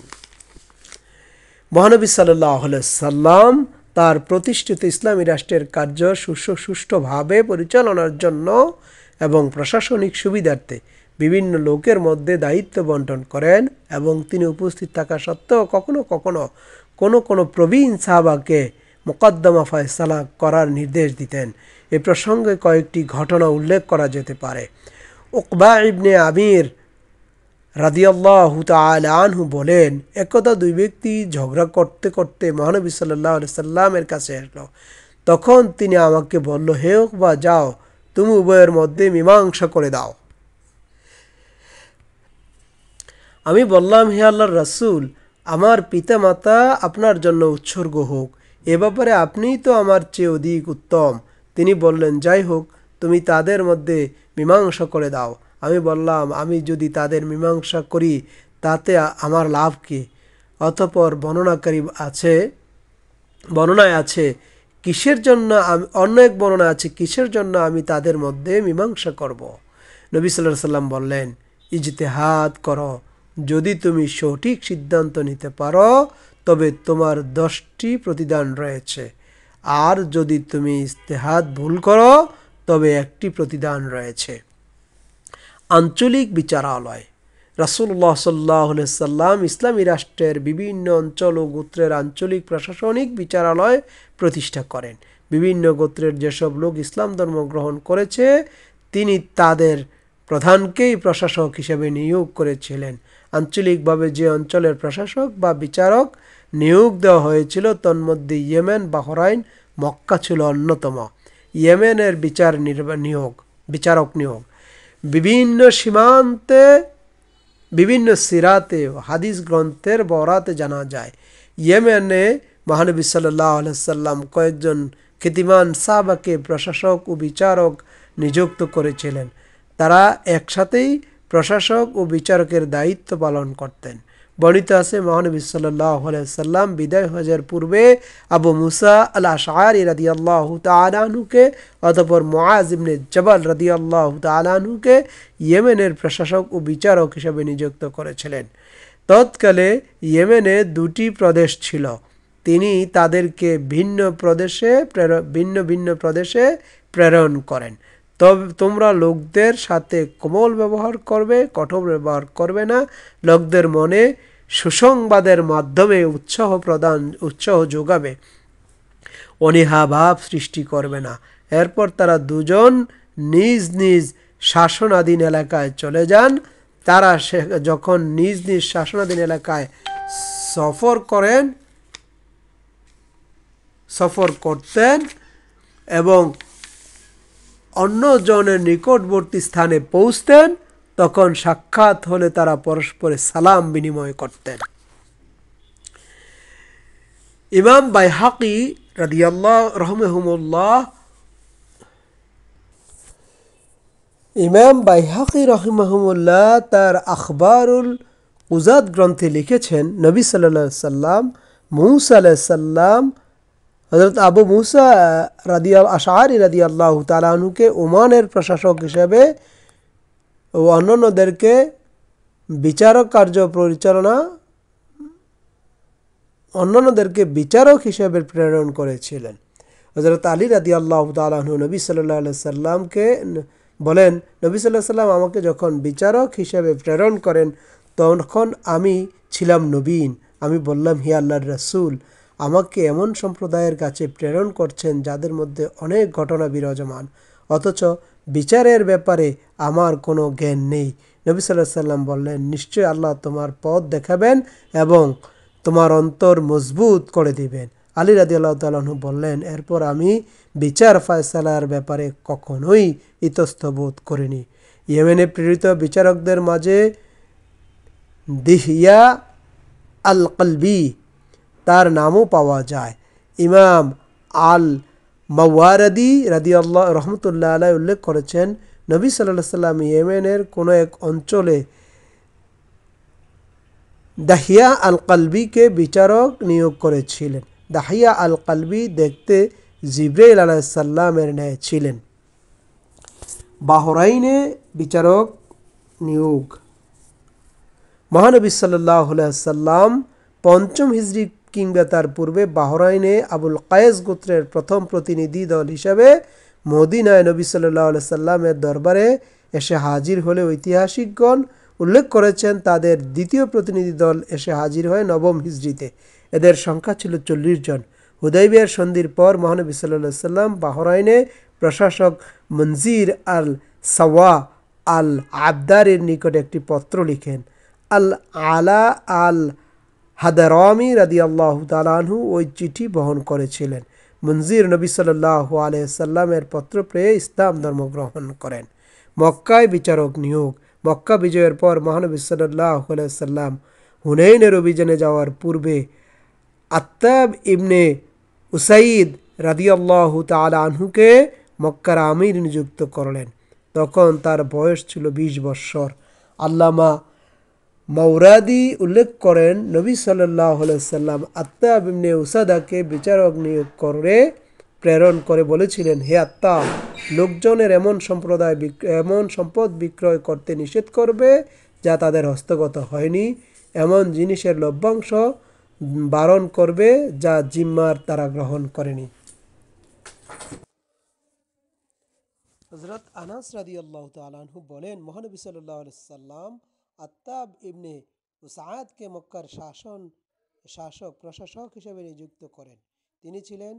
মহানবী সাল্লাল্লাহু আলাইহি সাল্লাম তার প্রতিষ্ঠিত ইসলামী রাষ্ট্রের কার্য সুষ্ঠুভাবে পরিচালনার জন্য এবং প্রশাসনিক সুবিধার্থে বিভিন্ন লোকের মধ্যে দায়িত্ব বন্টন করেন এবং তিনি উপস্থিত থাকা সত্ত্বেও কখনো কখনো কোনো প্রবীণ সাহাবাকে মোকদ্দমা ফয়সালা করার নির্দেশ দিতেন। এ প্রসঙ্গে কয়েকটি ঘটনা উল্লেখ করা যেতে পারে। উকবা ইবনে আমির রাদিয়াল্লাহু তাআলা আনহু বলেন, একদা দুই ব্যক্তি ঝগড়া করতে করতে মহানবী সাল্লাল্লাহু আলাইহি সাল্লামের কাছে আসলো। তখন তিনি আমাকে বলল, হে উকবা, যাও, তুমি উভয়ের মধ্যে মীমাংসা করে দাও। আমি বললাম, হে আল্লাহর রাসূল, আমার পিতামাতা আপনার জন্য উৎসর্গ হোক, এ ব্যাপারে আপনিই তো আমার চেয়ে অধিক উত্তম। তিনি বললেন, যাই হোক, তুমি তাদের মধ্যে মীমাংসা করে দাও। আমি বললাম, আমি যদি তাদের মীমাংসা করি তাতে আমার লাভ কি? অতঃপর বর্ণনায় আছে কিসের জন্য অন্য এক বর্ণনা আছে কিসের জন্য আমি তাদের মধ্যে মীমাংসা করব। নবী সাল্লাল্লাহু আলাইহি সাল্লাম বললেন, ইজতিহাদ করো, যদি তুমি সঠিক সিদ্ধান্ত নিতে পারো তবে তোমার 10টি প্রতিদান রয়েছে, আর যদি তুমি ইজতিহাদ ভুল করো তবে একটি প্রতিদান রয়েছে। আঞ্চলিক বিচারালয়। রাসূলুল্লাহ সাল্লাল্লাহু আলাইহি সাল্লাম ইসলামী রাষ্ট্রের বিভিন্ন অঞ্চল ও গোত্রের আঞ্চলিক প্রশাসনিক বিচারালয় প্রতিষ্ঠা করেন। বিভিন্ন গোত্রের যেসব লোক ইসলাম ধর্ম গ্রহণ করেছে তিনি তাদের প্রধানকেই প্রশাসক হিসেবে নিয়োগ করেছিলেন। আঞ্চলিকভাবে যে অঞ্চলের প্রশাসক বা বিচারক নিয়োগ দেওয়া হয়েছিল তন্মধ্যে ইয়েমেন, বাহরাইন, মক্কা ছিল অন্যতম। ইয়েমেনের বিচারক নিয়োগ বিভিন্ন সীমান্তে, বিভিন্ন সিরাতে হাদিস গ্রন্থের বরাতে জানা যায়। ইয়েমেনে মহানবী সাল্লাল্লাহু আলাইহি সাল্লাম কয়েকজন খ্যাতিমান সাহাবাকে প্রশাসক ও বিচারক নিযুক্ত করেছিলেন। তারা একসাথেই প্রশাসক ও বিচারকের দায়িত্ব পালন করতেন। বর্ণিত আছে মহানবী সাল্লাল্লাহু আলাইহি সাল্লাম বিদায় হজের পূর্বে আবু মুসা আল আশআরী রাদিয়াল্লাহু তাআলা আনহুকে অতঃপর মুআজ ইবনে জবাল রাদিয়াল্লাহু তাআলা আনহুকে ইয়েমেনের প্রশাসক ও বিচারক হিসেবে নিযুক্ত করেছিলেন। তৎকালে ইয়েমেনে দুটি প্রদেশ ছিল। তিনি তাদেরকে ভিন্ন ভিন্ন প্রদেশে প্রেরণ করেন। তবে তোমরা লোকদের সাথে কোমল ব্যবহার করবে, কঠোর ব্যবহার করবে না। লোকদের মনে সুসংবাদের মাধ্যমে উৎসাহ যোগাবে, অনীহা ভাব সৃষ্টি করবে না। এরপর তারা দুজন নিজ নিজ শাসনাধীন এলাকায় চলে যান। তারা যখন নিজ নিজ শাসনাধীন এলাকায় সফর করতেন এবং অন্য জনের নিকটবর্তী স্থানে পৌঁছতেন, তখন সাক্ষাৎ হলে তারা পরস্পরে সালাম বিনিময় করতেন। ইমাম বাইহাকি রাদিয়াল্লাহু রহমাহুল্লাহ ইমাম বাইহাকি রহিমাহুল্লাহ তার আখবারুল উজাদ গ্রন্থে লিখেছেন, নবী সাল্লাল্লাহু আলাইহি সাল্লাম মুসা আলাইহিস সালাম হযরত আবু মুসা আশআরী রাদিয়াল্লাহু তাআলা আনহুকে ওমানের প্রশাসক হিসেবে ও অন্যান্যদেরকে বিচারক হিসেবে প্রেরণ করেছিলেন। হযরত আলী রাদিয়াল্লাহু তাআলা আনহু নবী সাল্লাল্লাহু আলাইহি সাল্লামকে বলেন, নবী সাল্লাল্লাহু আলাইহি সাল্লাম আমাকে যখন বিচারক হিসেবে প্রেরণ করেন তখন আমি ছিলাম নবীন। আমি বললাম, হে আল্লাহর রাসূল, আমাকে এমন সম্প্রদায়ের কাছে প্রেরণ করছেন যাদের মধ্যে অনেক ঘটনা বিরাজমান, অথচ বিচারের ব্যাপারে আমার কোনো জ্ঞান নেই। নবী সাল্লাল্লাহু আলাইহি সাল্লাম বললেন, নিশ্চয় আল্লাহ তোমার পথ দেখাবেন এবং তোমার অন্তর মজবুত করে দিবেন। আলী রাদিয়াল্লাহু তাআলা আনহু বললেন, এরপর আমি বিচার ফয়সালার ব্যাপারে কখনোই ইতস্তত করিনি। ইয়েমেনে প্রেরিত বিচারকদের মাঝে দিহিয়া আল কলবি তার নামও পাওয়া যায়। ইমাম আল মাওয়ারদি রাদিয়াল্লাহু রহমতুল্লাহ আলাইহি উল্লেখ করেছেন, নবী সাল্লাল্লাহু আলাইহি সাল্লাম ইয়েমেনের কোনো এক অঞ্চলে দাহিয়া আল কলবিকে বিচারক নিয়োগ করেছিলেন। দাহিয়া আল কলবি দেখতে জিবরাইল আলাইহিস সালামের ন্যায় ছিলেন। বাহরাইনে বিচারক নিয়োগ মহানবী সাল্লাল্লাহু আলাইহি সাল্লাম পঞ্চম হিজরি কিংবা তার পূর্বে বাহরাইনে আবুল কায়েস গোত্রের প্রথম প্রতিনিধি দল হিসাবে মদিনায় নবী সাল্লাল্লাহু আলাইহি সাল্লামের দরবারে এসে হাজির হলে ঐতিহাসিকগণ উল্লেখ করেছেন তাদের দ্বিতীয় প্রতিনিধি দল এসে হাজির হয় নবম হিজরিতে। এদের সংখ্যা ছিল 40 জন। হুদাইবিয়ার সন্ধির পর মহানবী সাল্লাল্লাহু আলাইহি সাল্লাম বাহরাইনে প্রশাসক মনজির আল সাওয়া আল আবদারের নিকট একটি পত্র লিখেন। আল আলা আল হাদারামি রাদিয়াল্লাহু তাআলা আনহু ওই চিঠি বহন করেছিলেন। মনজির নবী সাল্লাল্লাহু আলাইহি সাল্লামের পত্র পেয়ে ইসলাম ধর্ম গ্রহণ করেন। মক্কায় বিচারক নিয়োগ মক্কা বিজয়ের পর মহানবী সাল্লাল্লাহু আলাইহি সাল্লাম হুনাইনের অভিযানে যাওয়ার পূর্বে আত্তাব ইবনে উসাইদ রাদিয়াল্লাহু তাআলা আনহুকে মক্কার আমির নিযুক্ত করলেন। তখন তার বয়স ছিল 20 বৎসর। আল্লামা মাওরাদি উল্লেখ করেন, নবী সাল্লাল্লাহু আলাইহি সাল্লাম আত্তাব ইবনে উসাদাকে বিচারক নিয়োগ করে প্রেরণ করে বলেছিলেন, হে আত্তাব, লোকজনের এমন সম্পদ বিক্রয় করতে নিষেধ করবে যা তাদের হস্তগত হয়নি, এমন জিনিসের লভ্যাংশ বারণ করবে যা জিম্মার তারা গ্রহণ করেনি। হযরত আনাস রাদিয়াল্লাহু তাআলা আনহু বলেন, মহানবী সাল্লাল্লাহু আলাইহি সাল্লাম আত্তাব ইবনে উসাদকে মক্কার প্রশাসক হিসেবে নিযুক্ত করেন। তিনি ছিলেন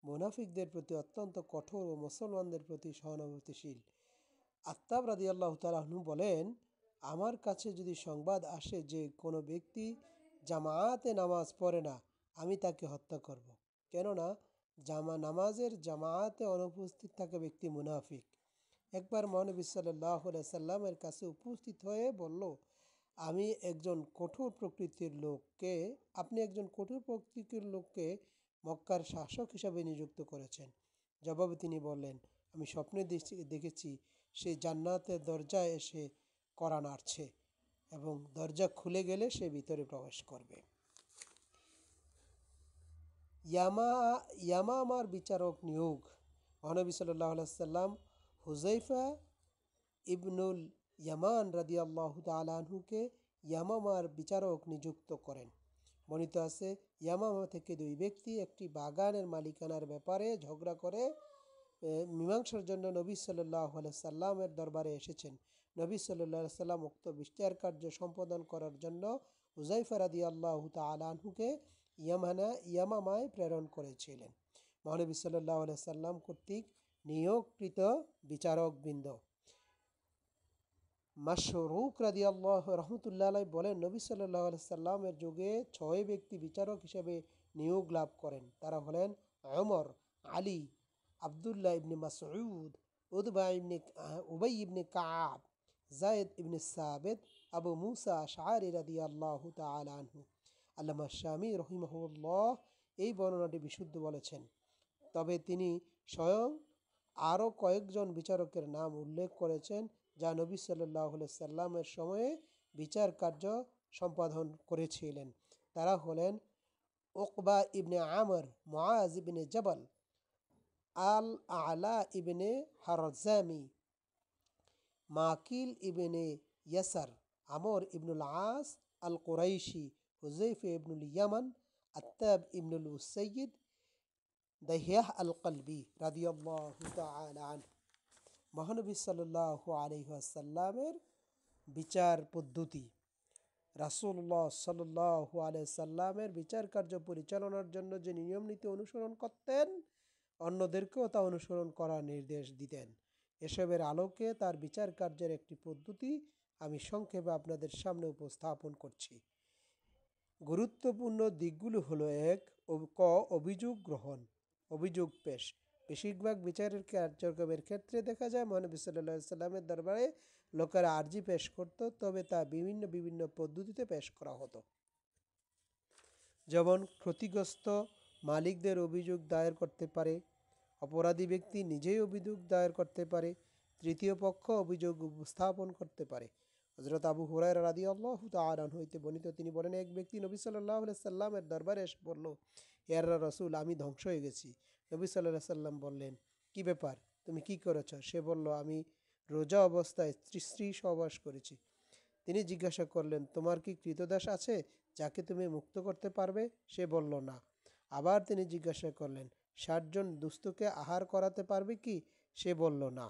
মুনাফিকদের প্রতি অত্যন্ত কঠোর ও মুসলমানদের প্রতি সহানুভূতিশীল। আত্তাব রাদিয়াল্লাহু তাআলা আনহু বলেন, আমার কাছে যদি সংবাদ আসে যে কোনো ব্যক্তি জামায়াতে নামাজ পড়ে না, আমি তাকে হত্যা করব। কেননা নামাজের জামায়াতে অনুপস্থিত থাকা ব্যক্তি মুনাফিক। একবার মহানবী সাল্লাল্লাহু আলাইহি সাল্লামের কাছে উপস্থিত হয়ে বলল, আমি একজন কঠোর প্রকৃতির লোককে আপনি একজন কঠোর প্রকৃতির লোককে মক্কার শাসক হিসাবে নিযুক্ত করেছেন। জবাবে তিনি বললেন, আমি স্বপ্নে দেখেছি সে জান্নাতের দরজায় এসে কড়া নাড়ছে এবং দরজা খুলে গেলে সে ভিতরে প্রবেশ করবে। ইয়ামামার বিচারক নিয়োগ। মহানবী সাল্লাল্লাহু আলাইহি সাল্লাম হুযায়ফা ইবনুল ইয়ামান রাদিয়াল্লাহু তাআলা আনহুকে ইয়ামামার বিচারক নিযুক্ত করেন। বর্ণিত আছে, ইয়ামামা থেকে দুই ব্যক্তি একটি বাগানের মালিকানার ব্যাপারে ঝগড়া করে মীমাংসার জন্য নবী সাল্লাল্লাহু আলাইহি সাল্লামের দরবারে এসেছেন। নবী সাল্লাল্লাহু আলাইহি সাল্লাম উক্ত বিচার কার্য সম্পাদন করার জন্য হুযায়ফা রাদিয়াল্লাহু তাআলা আনহুকে ইয়ামামায় প্রেরণ করেছিলেন। মহানবী সাল্লাল্লাহু আলাইহি সাল্লাম কর্তৃক নিয়োগকৃত বিচারকবৃন্দ। মাশরুক রাদিয়াল্লাহু রহমতুল্লাহ আলাইহি বলেন, নবী সাল্লাল্লাহু আলাইহি সাল্লামের যুগে 6 ব্যক্তি বিচারক হিসেবে নিয়োগ লাভ করেন। তারা হলেন ওমর, আলী, আবদুল্লাহ ইবনে মাসউদ, উবাই ইবনে কাব, যায়েদ ইবনে সাবিত, আবু মুসা আশআরী রাদিয়াল্লাহু তাআলা আনহু। আল্লামা শামী রহিমাহুল্লাহ এই বর্ণনাটি বিশুদ্ধ বলেছেন। তবে তিনি স্বয়ং আরও কয়েকজন বিচারকের নাম উল্লেখ করেছেন যা নবী সাল্লাল্লাহু আলাইহি সাল্লামের সময়ে বিচার কার্য সম্পাদন করেছিলেন। তারা হলেন উকবা ইবনে আমর, মুআজ ইবনে জবল, আল আলা ইবনে হারজামি, মাকিল ইবনে ইয়াসার, আমর ইবনুল আস আল কুরাইশি, হুযায়ফা ইবনুল ইয়ামান, আত্তাব ইবনুল উসাইয়িদ, দাহিয়াহ আল কলবি রাদিয়াল্লাহু তাআলা আনহু। মহানবী সাল্লাল্লাহু আলাইহি ওয়াসাল্লামের বিচার পদ্ধতি। রাসূলুল্লাহ সাল্লাল্লাহু আলাইহি সাল্লামের বিচার কার্য পরিচালনার জন্য যে নিয়ম নীতি অনুসরণ করতেন, অন্যদেরকেও তা অনুসরণ করার নির্দেশ দিতেন। এসবের আলোকে তার বিচার কার্যের একটি পদ্ধতি আমি সংক্ষেপে আপনাদের সামনে উপস্থাপন করছি। গুরুত্বপূর্ণ দিকগুলো হলো: 1. অভিযোগ গ্রহণ, অভিযোগ পেশ। বেশিরভাগ বিচারের কার্যক্রমের ক্ষেত্রে দেখা যায় মহানবী সাল্লাল্লাহু আলাইহি সাল্লামের দরবারে লোকেরা আর্জি পেশ করত, তবে তা বিভিন্ন পদ্ধতিতে পেশ করা হতো। যেমন ক্ষতিগ্রস্ত মালিকদের অভিযোগ দায়ের করতে পারে, অপরাধী ব্যক্তি নিজেই অভিযোগ দায়ের করতে পারে, তৃতীয় পক্ষ অভিযোগ উপস্থাপন করতে পারে। হযরত আবু হুরায়রা রাদিয়াল্লাহু তাআলা আনহু হইতে বর্ণিত, তিনি বলেন, এক ব্যক্তি নবী সাল্লাল্লাহু আলাইহি সাল্লামের দরবারে এসে বলল, হে আল্লাহর রাসূল, আমি ধ্বংস হয়ে গেছি। নবী সাল্লাল্লাহু আলাইহি সাল্লাম বললেন, কি ব্যাপার, তুমি কি করেছ? সে বলল, আমি রোজা অবস্থায় স্ত্রী সহবাস করেছি। তিনি জিজ্ঞাসা করলেন, তোমার কি ক্রীতদাস আছে যাকে তুমি মুক্ত করতে পারবে? সে বলল, না। আবার তিনি জিজ্ঞাসা করলেন, 60 জন দুস্থকে আহার করাতে পারবে কি? সে বলল, না।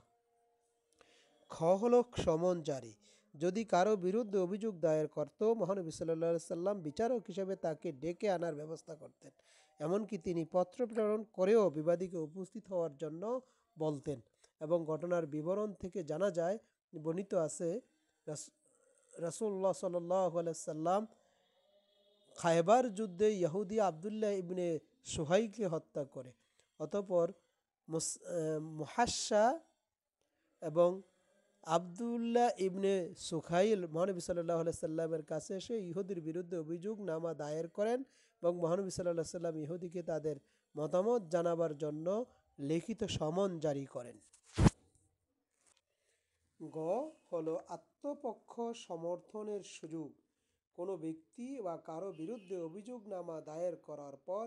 খ হল সমন জারি। যদি কারো বিরুদ্ধে অভিযোগ দায়ের করত, মহানবী সাল্লাল্লাহু আলাইহি সাল্লাম বিচারক হিসেবে তাকে ডেকে আনার ব্যবস্থা করতেন। এমনকি তিনি পত্র প্রেরণ করেও বিবাদীকে উপস্থিত হওয়ার জন্য বলতেন। এবং ঘটনার বিবরণ থেকে জানা যায়, বর্ণিত আছে, রাসূলুল্লাহ সাল্লাল্লাহু আলাইহি সাল্লাম খায়বার যুদ্ধে ইহুদি আবদুল্লাহ ইবনে সুহাইলকে হত্যা করে। অতঃপর মুহাসসা এবং আবদুল্লাহ ইবনে সুখাইল মহানবী সাল্লাল্লাহু আলাইহি সাল্লামের কাছে এসে ইহুদির বিরুদ্ধে অভিযোগ নামা দায়ের করেন এবং মহানবী সাল্লাল্লাহু আলাইহি সাল্লাম ইহুদিকে তাদের মতামত জানাবার জন্য লিখিত সমন জারি করেন। গ হলো আত্মপক্ষ সমর্থনের সুযোগ। কোনো ব্যক্তি বা কারো বিরুদ্ধে অভিযোগনামা দায়ের করার পর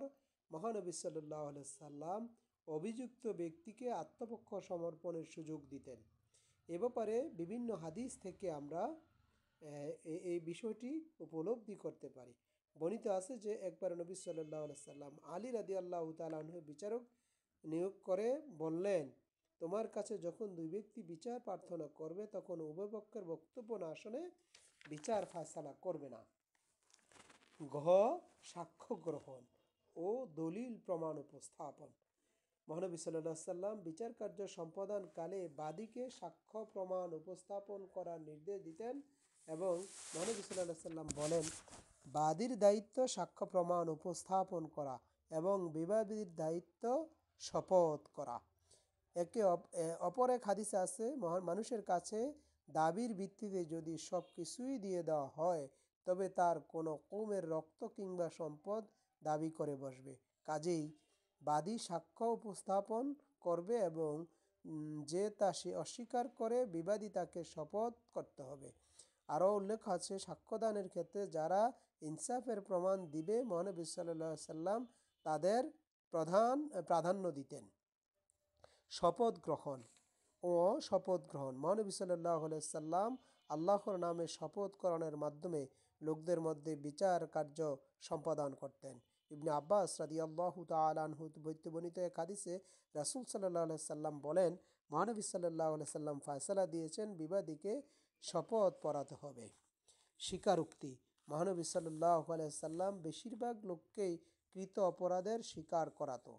মহানবী সাল্লাল্লাহু আলাইহি সাল্লাম অভিযুক্ত ব্যক্তিকে আত্মপক্ষ সমর্পণের সুযোগ দিতেন। এ ব্যাপারে বিভিন্ন হাদিস থেকে আমরা এই বিষয়টি উপলব্ধি করতে পারি। বর্ণিত আছে যে একবার নবী সাল্লাল্লাহু আলাইহি সাল্লাম আলী রাদিয়াল্লাহু তাআলা আনহু বিচারক নিয়োগ করে বললেন, তোমার কাছে যখন দুই ব্যক্তি বিচার প্রার্থনা করবে তখন উভয় পক্ষের বক্তব্য না শুনে বিচার ফায়সালা করবে না। ঘ সাক্ষ্য গ্রহণ ও দলিল প্রমাণ উপস্থাপন। মহানবী সাল্লাল্লাহু আলাইহি সাল্লাম বিচার কার্য সম্পাদনকালে বাদীকে সাক্ষ্য প্রমাণ উপস্থাপন করার নির্দেশ দিতেন এবং মহানবী সাল্লাল্লাহু আলাইহি সাল্লাম বলেন, বাদীর দায়িত্ব সাক্ষ্য প্রমাণ উপস্থাপন করা এবং বিবাদীর দায়িত্ব শপথ করা। অপর এক হাদিসে আছে, মানুষের কাছে দাবির ভিত্তিতে যদি সব কিছুই দিয়ে দেওয়া হয় তবে তার কোনো কওমের রক্ত কিংবা সম্পদ দাবি করে বসবে। কাজেই বাদী সাক্ষ্য উপস্থাপন করবে এবং যে তা সে অস্বীকার করে বিবাদী তাকে শপথ করতে হবে। আরও উল্লেখ আছে, সাক্ষ্যদানের ক্ষেত্রে যারা ইনসাফের প্রমাণ দিবে মহানবী সাল্লাল্লাহু আলাইহি সাল্লাম তাদের প্রাধান্য দিতেন। শপথ গ্রহণ মহানবী সাল্লাল্লাহু আলাইহি সাল্লাম আল্লাহর নামে শপথ গ্রহণের মাধ্যমে লোকদের মধ্যে বিচার কার্য সম্পাদন করতেন। ইবনে আব্বাস রাদিয়াল্লাহু তাআলা আনহু হতে বর্ণিত এক হাদিসে রাসূল সাল্লাল্লাহু আলাইহি সাল্লাম বলেন, মহানবী সাল্লাল্লাহু আলাইহি সাল্লাম ফয়সালা দিয়েছেন বিবাদীকে শপথ পড়াতে হবে। স্বীকারোক্তি মহানবী সাল্লাল্লাহু আলাইহি সাল্লাম বেশিরভাগ লোককেই কৃত অপরাধের স্বীকার করাতো।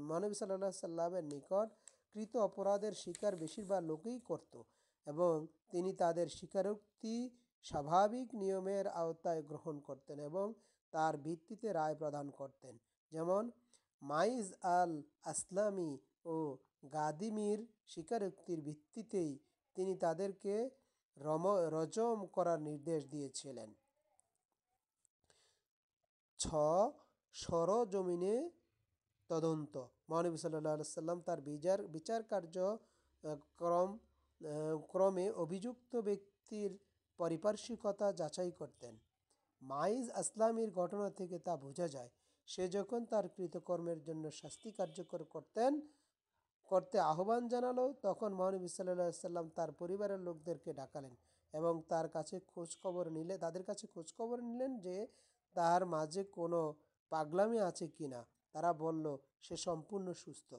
মহানবী সাল্লাল্লাহু আলাইহি সাল্লামের নিকট কৃত অপরাধের স্বীকার বেশিরভাগ লোকই করত এবং তিনি তাদের স্বীকারোক্তি স্বাভাবিক নিয়মের আওতায় গ্রহণ করতেন এবং তার ভিত্তিতে রায় প্রদান করতেন। যেমন মাইজ আল আসলামি ও গাদিমির স্বীকারোক্তির ভিত্তিতেই তিনি তাদেরকে রজম করার নির্দেশ দিয়েছিলেন। সরজমিনে তদন্ত মহানবী সাল্লাল্লাহু আলাইহি সাল্লাম তার বিচার কার্য ক্রমে অভিযুক্ত ব্যক্তির পারিপার্শ্বিকতা যাচাই করতেন। মাইজ আসলামির ঘটনা থেকে তা বোঝা যায়, সে যখন তার কৃতকর্মের জন্য শাস্তি কার্যকর করতে আহ্বান জানালো তখন মহানবী সাল্লাল্লাহু আলাইহি সাল্লাম তার পরিবারের লোকদেরকে ডাকালেন এবং তাদের কাছে খোঁজখবর নিলেন যে তার মাঝে কোনো পাগলামি আছে কিনা। তারা বলল সে সম্পূর্ণ সুস্থ।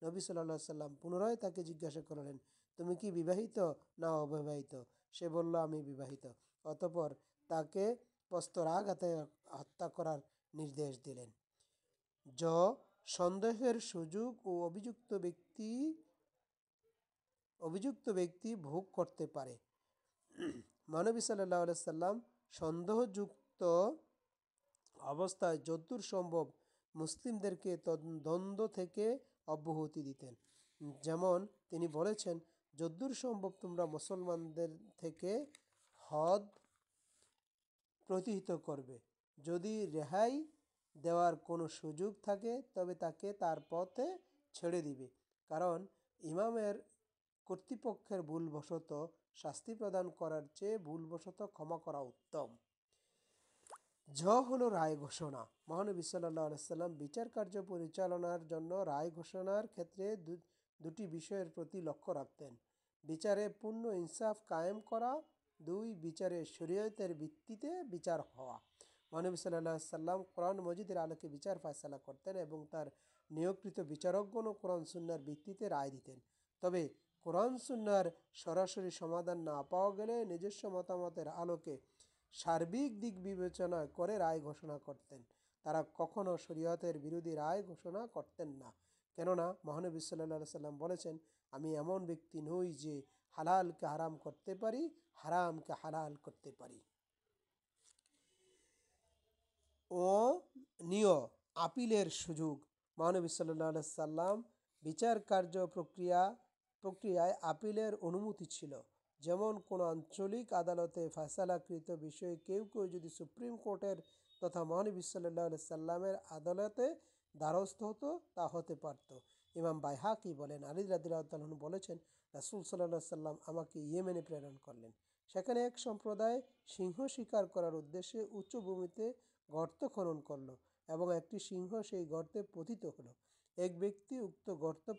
নবী সাল্লাল্লাহু আলাইহি সাল্লাম পুনরায় তাকে জিজ্ঞাসা করলেন, তুমি কি বিবাহিত না অবিবাহিত? সে বলল, আমি বিবাহিত। অতঃপর তাকে প্রস্তরাঘাতে হত্যা করার নির্দেশ দিলেন। সন্দেহের সুযোগ ও অভিযুক্ত ব্যক্তি ভোগ করতে পারে। মহানবী সাল্লাল্লাহু আলাইহি সাল্লাম সন্দেহযুক্ত অবস্থায় যতদূর সম্ভব মুসলিমদেরকে দ্বন্দ্ব থেকে অব্যাহতি দিতেন। যেমন তিনি বলেছেন, যতদূর সম্ভব তোমরা মুসলমানদের থেকে হদ প্রতিহিত করবে। যদি রেহাই দেওয়ার কোনো সুযোগ থাকে তবে তাকে তার পথে ছেড়ে দিবে, কারণ ইমামের কর্তৃপক্ষের ভুলবশত শাস্তি প্রদান করার চেয়ে ভুলবশত ক্ষমা করা উত্তম। হলো রায় ঘোষণা। মহানবী সাল্লাল্লাহু আলাইহি সাল্লাম বিচার কার্য পরিচালনার জন্য রায় ঘোষণার ক্ষেত্রে দুটি বিষয়ের প্রতি লক্ষ্য রাখতেন। বিচারে পূর্ণ ইনসাফ কায়েম করা, 2 বিচারে শরীয়তের ভিত্তিতে বিচার হওয়া। মহানবী সাল্লাল্লাহু আলাইহি সাল্লাম কোরআন মজিদের আলোকে বিচার ফয়সালা করতেন এবং তার নিয়োগকৃত বিচারকগণ কোরআন সুন্নাহর ভিত্তিতে রায় দিতেন। তবে কোরআন সুন্নাহর সরাসরি সমাধান না পাওয়া গেলে নিজস্ব মতামতের আলোকে সার্বিক দিক বিবেচনা করে রায় ঘোষণা করতেন। তারা কখনো শরীয়তের বিরোধী রায় ঘোষণা করতেন না, কেননা মহানবী সাল্লাল্লাহু আলাইহি সাল্লাম বলেছেন, আমি এমন ব্যক্তি নই যে হালালকে হারাম করতে পারি, হারামকে হালাল করতে পারি। আপিলের সুযোগ। মহানবী সাল্লাল্লাহু আলাইহি সাল্লাম বিচার কার্য প্রক্রিয়ায় আপিলের অনুমতি ছিল। যেমন কোনো আঞ্চলিক আদালতে ফয়সালাকৃত বিষয়ে কেউ যদি সুপ্রিম কোর্টের তথা মহানবী সাল্লাল্লাহু আলাইহি সাল্লামের আদালতে দ্বারস্থ হতো, তা হতে পারত। ইমাম বাইহাকি বলেন, আলী রাদিয়াল্লাহু তাআলা আনহু বলেছেন, রাসূল সাল্লাল্লাহু আলাইহি সাল্লাম আমাকে ইয়েমেনে প্রেরণ করলেন। সেখানে এক সম্প্রদায় সিংহ শিকার করার উদ্দেশ্যে উঁচু ভূমিতে গর্ত খনন করল এবং একটি সিংহ সেই গর্তে পতিত হলো। এক ব্যক্তি উক্ত গর্তে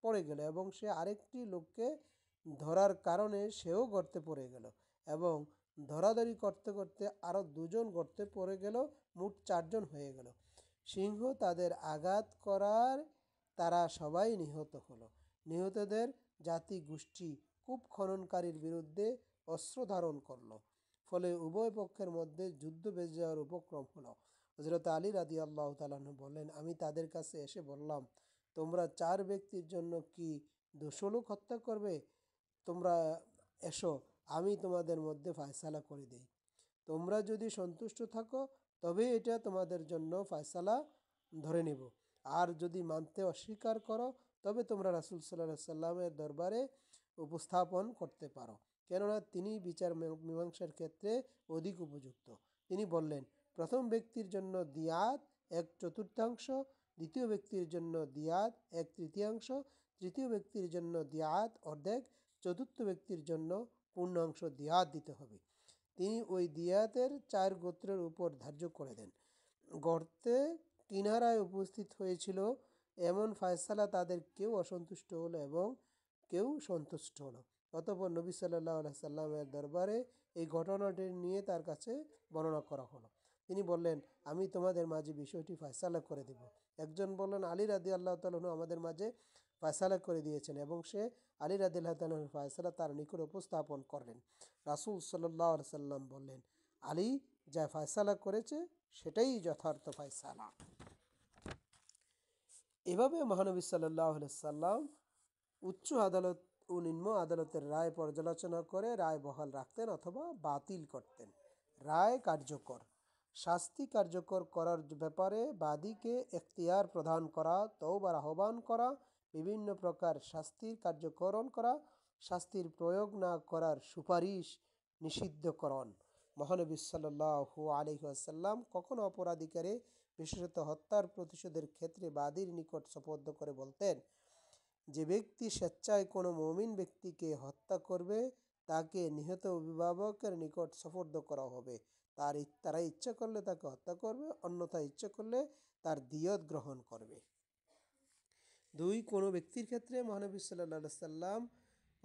পড়ে গেল এবং সে আরেকটি লোককে ধরার কারণে সেও গর্তে পড়ে গেল এবং ধরাধরি করতে করতে আরও 2 জন গর্তে পড়ে গেল, মোট 4 জন হয়ে গেল। সিংহ তাদের আঘাত করার তারা সবাই নিহত হলো। নিহতদের জাতি গোষ্ঠী কূপ খননকারীর বিরুদ্ধে অস্ত্র ধারণ করল, ফলে উভয় পক্ষের মধ্যে যুদ্ধ বেজে যাওয়ার উপক্রম হলো। হযরত আলী রাদিয়াল্লাহু তাআলা আনহু বললেন, আমি তাদের কাছে এসে বললাম, তোমরা 4 ব্যক্তির জন্য কি 200 লোক হত্যা করবে? তোমরা এসো, আমি তোমাদের মধ্যে ফয়সালা করে দেই। তোমরা যদি সন্তুষ্ট থাকো তবে এটা তোমাদের জন্য ফয়সালা ধরে নেব, আর যদি মানতে অস্বীকার করো তবে তোমরা রাসূল সাল্লাল্লাহু আলাইহি সাল্লামের দরবারে উপস্থাপন করতে পারো, কেননা তিনি বিচার মীমাংসার ক্ষেত্রে অধিক উপযুক্ত। তিনি বললেন, প্রথম ব্যক্তির জন্য দিয়াত 1/4, দ্বিতীয় ব্যক্তির জন্য দিয়াত 1/3, তৃতীয় ব্যক্তির জন্য দিয়াত অর্ধেক, চতুর্থ ব্যক্তির জন্য পূর্ণাংশ দিয়াত দিতে হবে। তিনি ওই দিয়াতের 4 গোত্রের উপর ধার্য করে দেন। গর্তে কিনারায় উপস্থিত হয়েছিল এমন ফয়সালা তাদের কেউ অসন্তুষ্ট হলো এবং কেউ সন্তুষ্ট হলো। অতঃপর নবী সাল্লাল্লাহু আলাইহি সাল্লামের দরবারে এই ঘটনাটি নিয়ে তার কাছে বর্ণনা করা হলো। তিনি বললেন, আমি তোমাদের মাঝে বিষয়টি ফয়সালা করে দেব। একজন বললেন, আলী রাদিয়াল্লাহু তাআলা আনহু আমাদের মাঝে ফয়সালা করে দিয়েছেন, এবং সে আলী রাদিয়াল্লাহু তাআলা আনহুর ফয়সালা তার নিকট উপস্থাপন করলেন। রাসূল সাল্লাল্লাহু আলাইহি সাল্লাম বললেন, আলী যা ফয়সালা করেছে সেটাই যথার্থ ফয়সালা। এভাবে মহানবী সাল্লাল্লাহু আলাইহি সাল্লাম উচ্চ আদালত ও নিম্ন আদালতের রায় পর্যালোচনা করে রায় বহাল রাখতেন অথবা বাতিল করতেন। রায় কার্যকর, শাস্তি কার্যকর করার ব্যাপারে বাদীকে এখতিয়ার প্রদান করা, তওবার আহ্বান করা, বিভিন্ন প্রকার শাস্তির কার্যকরণ করা, শাস্তির প্রয়োগ না করার সুপারিশ, নিষিদ্ধকরণ। মহানবী সাল্লাল্লাহু আলাইহি ওয়াসাল্লাম কখনো অপরাধীকারে, বিশেষত হত্যার প্রতিশোধের ক্ষেত্রে বাদীর নিকট সোপর্দ করে বলতেন, যে ব্যক্তি স্বেচ্ছায় কোনো মুমিন ব্যক্তিকে হত্যা করবে তাকে নিহত অভিভাবকের নিকট সোপর্দ করা হবে। তারা ইচ্ছা করলে তাকে হত্যা করবে, অন্যথায় ইচ্ছা করলে তার দিয়ত গ্রহণ করবে। 2, কোনো ব্যক্তির ক্ষেত্রে মহানবী সাল্লাল্লাহু আলাইহি সাল্লাম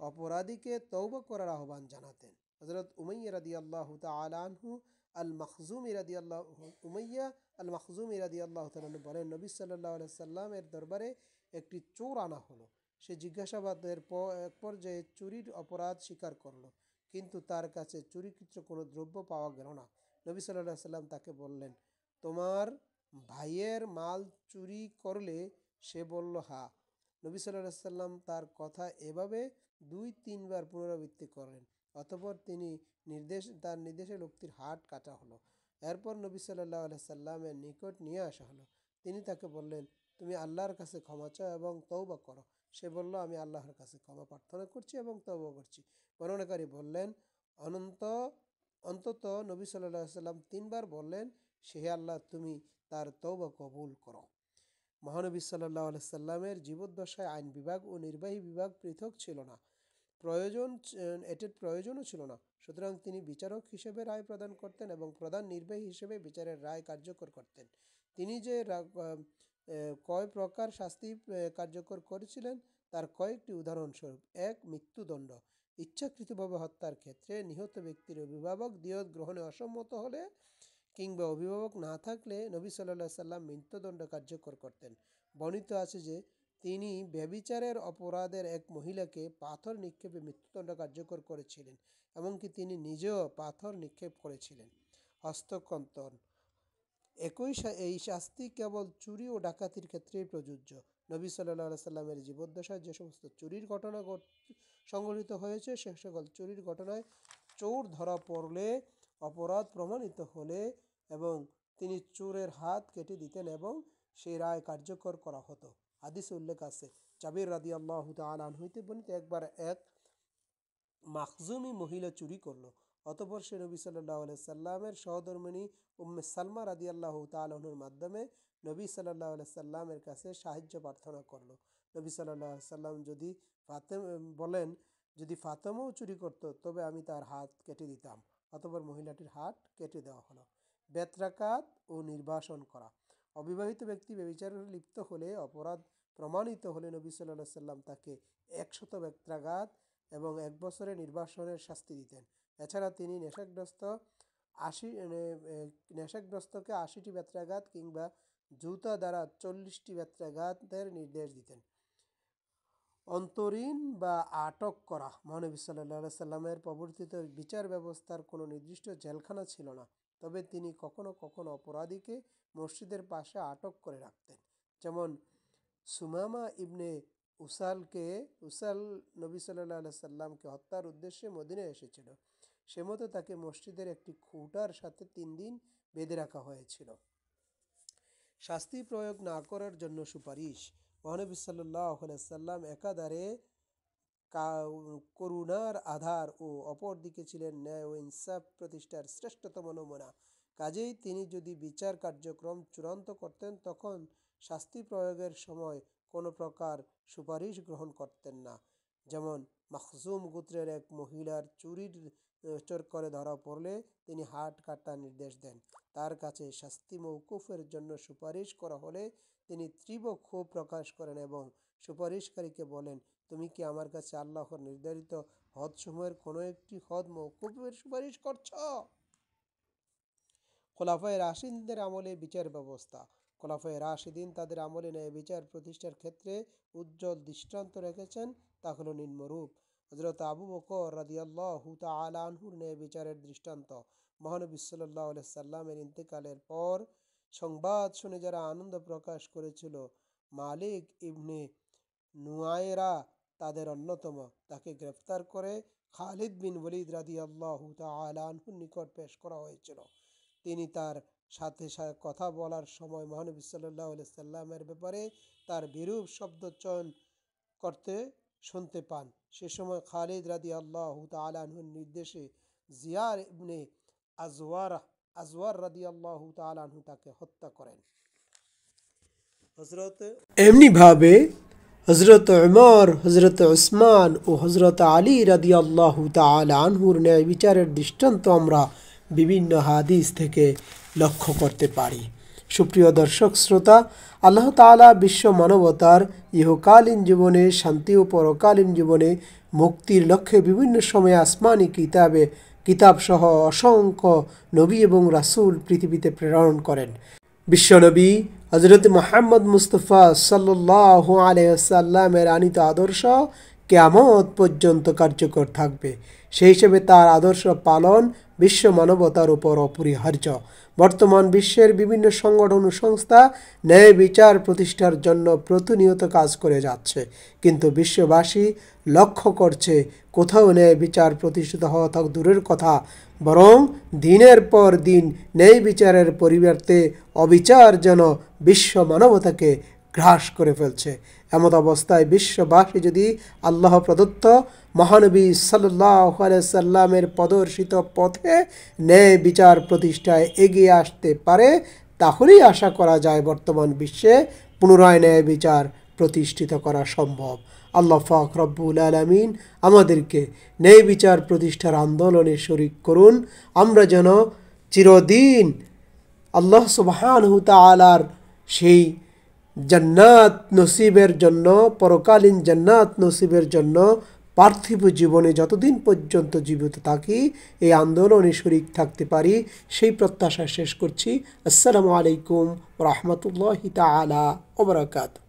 অপরাধীকে তওবা করার আহ্বান জানাতেন। হযরত উমাইয়া রাদিয়াল্লাহু তাআলা আনহু আল মাখজুমি রাদিয়াল্লাহু তাআলা আনহু বলেন, নবী সাল্লাল্লাহু আলাইহি সাল্লামের দরবারে একটি চোর আনা হলো। সে জিজ্ঞাসাবাদের এক পর্যায়ে চুরির অপরাধ স্বীকার করলো, কিন্তু তার কাছে চুরিকৃত কোনো দ্রব্য পাওয়া গেল না। নবী সাল্লাল্লাহু আলাইহি সাল্লাম তাকে বললেন, তোমার ভাইয়ের মাল চুরি করলে? সে বলল, হ্যাঁ। নবী সাল্লাল্লাহু আলাইহি সাল্লাম তার কথা এভাবে 2-3 বার পুনরাবৃত্তি করলেন। অতঃপর তার নির্দেশে লোকটির হাত কাটা হলো। এরপর নবী সাল্লাল্লাহু আলাইহি সাল্লামের নিকট নিয়ে আসা হলো। তিনি তাকে বললেন, তুমি আল্লাহর কাছে ক্ষমা চাও এবং তওবা করো। সে বলল, আমি আল্লাহর কাছে ক্ষমা প্রার্থনা করছি এবং তওবা করছি। বর্ণনাকারী বললেন, অন্তত নবী সাল্লাল্লাহু আলাইহি সাল্লাম 3 বার বললেন, হে আল্লাহ, তুমি তার তওবা কবুল করো। মহানবী সাল্লাল্লাহু আলাইহি সাল্লামের জীবদ্দশায় আইন বিভাগ ও নির্বাহী বিভাগ পৃথক ছিল না, এটির প্রয়োজনও ছিল না। সুতরাং তিনি বিচারক হিসেবে রায় প্রদান করতেন এবং প্রধান নির্বাহী হিসেবে বিচারের রায় কার্যকর করতেন। তিনি যে কয় প্রকার শাস্তি কার্যকর করেছিলেন তার কয়েকটি উদাহরণস্বরূপ: 1, মৃত্যুদণ্ড। ইচ্ছাকৃতভাবে হত্যার ক্ষেত্রে নিহত ব্যক্তির অভিভাবক দিয়ত গ্রহণে অসম্মত হলে কিংবা অভিভাবক না থাকলে নবী সাল্লাল্লাহু আলাইহি সাল্লাম মৃত্যুদণ্ড কার্যকর করতেন। বর্ণিত আছে যে তিনি ব্যভিচারের অপরাধের এক মহিলাকে পাথর নিক্ষেপে মৃত্যুদণ্ড কার্যকর করেছিলেন, এমনকি তিনি নিজেও পাথর নিক্ষেপ করেছিলেন। হস্তকন্তন। এই শাস্তি কেবল চুরি ও ডাকাতির ক্ষেত্রেই প্রযোজ্য। নবী সাল্লাল্লাহু আলাইহি সাল্লামের জীবদ্দশায় যে সমস্ত চুরির ঘটনা সংঘটিত হয়েছে, সে সকল চুরির ঘটনায় চোর ধরা পড়লে, অপরাধ প্রমাণিত হলে এবং তিনি চোরের হাত কেটে দিতেন এবং সেই রায় কার্যকর করা হতো। হাদিসে উল্লেখ আছে, জাবির রাদিয়াল্লাহু তাআলা আনহু হইতে বর্ণিত, একবার এক মাখজুমি মহিলা চুরি করলো। অতঃপর সে নবী সাল্লাল্লাহু আলাইহি সাল্লামের সহধর্মিণী উম্মে সালমা রাদিয়াল্লাহু তাআলা আনহার মাধ্যমে নবী সাল্লাল্লাহু আলাইহি সাল্লামের কাছে সাহায্য প্রার্থনা করলো। নবী সাল্লাল্লাহু আলাইহি সাল্লাম বলেন, যদি ফাতেমাও চুরি করত তবে আমি তার হাত কেটে দিতাম। অতঃপর মহিলাটির হাত কেটে দেওয়া হলো। বেত্রাঘাত ও নির্বাসন করা। অবিবাহিত ব্যক্তি ব্যভিচারে লিপ্ত হলে, অপরাধ প্রমাণিত হলে নবী সাল্লাল্লাহু আলাইহি সাল্লাম তাকে 100 বেত্রাঘাত এবং 1 বছরের নির্বাসনের শাস্তি দিতেন। এছাড়া তিনি নেশাগ্রস্তকে 80টি বেত্রাঘাত কিংবা জুতা দ্বারা 40টি বেত্রাঘাতের নির্দেশ দিতেন। অন্তরীণ বা আটক করা। মহানবী সাল্লাল্লাহু আলাইহি সাল্লামের প্রবর্তিত বিচার ব্যবস্থার কোনো নির্দিষ্ট জেলখানা ছিল না, তবে তিনি কখনো কখনো অপরাধীকে মসজিদের পাশে আটক করে রাখতেন। যেমন সুমামা ইবনে উসাল নবী সাল্লাল্লাহু আলাইহি সাল্লামকে হত্যার উদ্দেশ্যে মদিনায় এসেছিল, সে মতো তাকে মসজিদের একটি খুঁটার সাথে 3 দিন বেঁধে রাখা হয়েছিল। শাস্তি প্রয়োগ না করার জন্য সুপারিশ। মহানবী সাল্লাল্লাহু আলাইহি সাল্লাম একাধারে করুণার আধার ও অপরদিকে ছিলেন ন্যায় ও ইনসাফ প্রতিষ্ঠার শ্রেষ্ঠতম নমুনা। কাজেই তিনি যদি বিচার কার্যক্রম চূড়ান্ত করতেন তখন শাস্তি প্রয়োগের সময় কোনো প্রকার সুপারিশ গ্রহণ করতেন না। যেমন মাখজুম গোত্রের এক মহিলার চুরির চোর করে ধরা পড়লে তিনি হাত কাটার নির্দেশ দেন। তার কাছে শাস্তি মওকুফের জন্য সুপারিশ করা হলে তিনি তীব্র ক্ষোভ প্রকাশ করেন এবং সুপারিশকারীকে বলেন, তুমি কি আমার কাছে আল্লাহর নির্ধারিত হদসমূহের কোনো একটি হদ মওকুফের সুপারিশ করছ? খোলাফায়ে রাশিদিনদের আমলে বিচার ব্যবস্থা। খোলাফায়ে রাশিদিন তাদের আমলে ন্যায় বিচার প্রতিষ্ঠার ক্ষেত্রে উজ্জ্বল দৃষ্টান্ত রেখেছেন। তা হলো নিম্নরূপ। হযরত আবু বকর রাদিয়াল্লাহু তাআলা আনহুর ন্যায় বিচারের দৃষ্টান্ত। মহানবী সাল্লাল্লাহু আলাইহি সাল্লামের ইন্তেকালের পর সংবাদ শুনে যারা আনন্দ প্রকাশ করেছিল, মালিক ইবনে নুয়ায়রা তাদের অন্যতম। তাকে গ্রেফতার করে খালিদ বিন ওয়ালিদ রাদিয়াল্লাহু তাআলা আনহুর নিকট পেশ করা হয়েছিল। তিনি তার সাথে কথা বলার সময় মহানবী সাল্লাল্লাহু আলাইহি সাল্লামের ব্যাপারে তার বিরূপ শব্দ চয়ন করতে শুনতে পান। সে সময় খালিদ রাদিয়াল্লাহু তাআলা আনহুর নির্দেশে জিয়ার ইবনে আজওয়ার রাদিয়াল্লাহু তাআলা আনহু তাকে হত্যা করেন। এমনিভাবে হযরত উমর, হযরত উসমান ও হযরত আলী রাদিয়াল্লাহু তাআলা আনহুর ন্যায় বিচারের দৃষ্টান্ত আমরা বিভিন্ন হাদিস থেকে লক্ষ্য করতে পারি। সুপ্রিয় দর্শক শ্রোতা, আল্লাহ তাআলা বিশ্ব মানবতার ইহকালীন জীবনে শান্তি ও পরকালীন জীবনে মুক্তির লক্ষ্যে বিভিন্ন সময়ে আসমানি কিতাবসহ অসংখ্য নবী এবং রাসূল পৃথিবীতে প্রেরণ করেন। বিশ্বনবী হযরত মুহাম্মদ মুস্তাফা সাল্লাল্লাহু আলাইহি ওয়াসাল্লামের আনিত আদর্শ কিয়ামত পর্যন্ত কার্যকর থাকবে। সেই হিসেবে তার আদর্শ পালন বিশ্ব মানবতার উপর অপরিহার্য। বর্তমান বিশ্বের বিভিন্ন সংগঠন ও সংস্থা ন্যায় বিচার প্রতিষ্ঠার জন্য প্রতিনিয়ত কাজ করে যাচ্ছে, কিন্তু বিশ্ববাসী লক্ষ্য করছে কোথাও ন্যায় বিচার প্রতিষ্ঠিত হওয়া থাক দূরের কথা, বরং দিনের পর দিন ন্যায় বিচারের পরিবর্তে অবিচার যেন বিশ্ব মানবতাকে গ্রাস করে ফেলছে। এমত অবস্থায় বিশ্ববাসী যদি আল্লাহ প্রদত্ত মহানবী সাল্লাল্লাহু আলাইহি সাল্লামের প্রদর্শিত পথে ন্যায় বিচার প্রতিষ্ঠায় এগিয়ে আসতে পারে, তাহলেই আশা করা যায় বর্তমান বিশ্বে পুনরায় ন্যায় বিচার প্রতিষ্ঠিত করা সম্ভব। আল্লাহ পাক রব্বুল আলামিন আমাদেরকে ন্যায় বিচার প্রতিষ্ঠার আন্দোলনে শরীক করুন। আমরা যেন চিরদিন আল্লাহ সুবহানাহু তাআলার সেই জান্নাত নসিবের জন্য, পরকালীন জান্নাত নসিবের জন্য পার্থিব জীবনে যতদিন পর্যন্ত জীবিত থাকি এই আন্দোলনে শরীক থাকতে পারি, সেই প্রত্যাশা শেষ করছি। আসসালামু আলাইকুম ওয়া রাহমাতুল্লাহি তাআলা ওয়া বারাকাতুহু।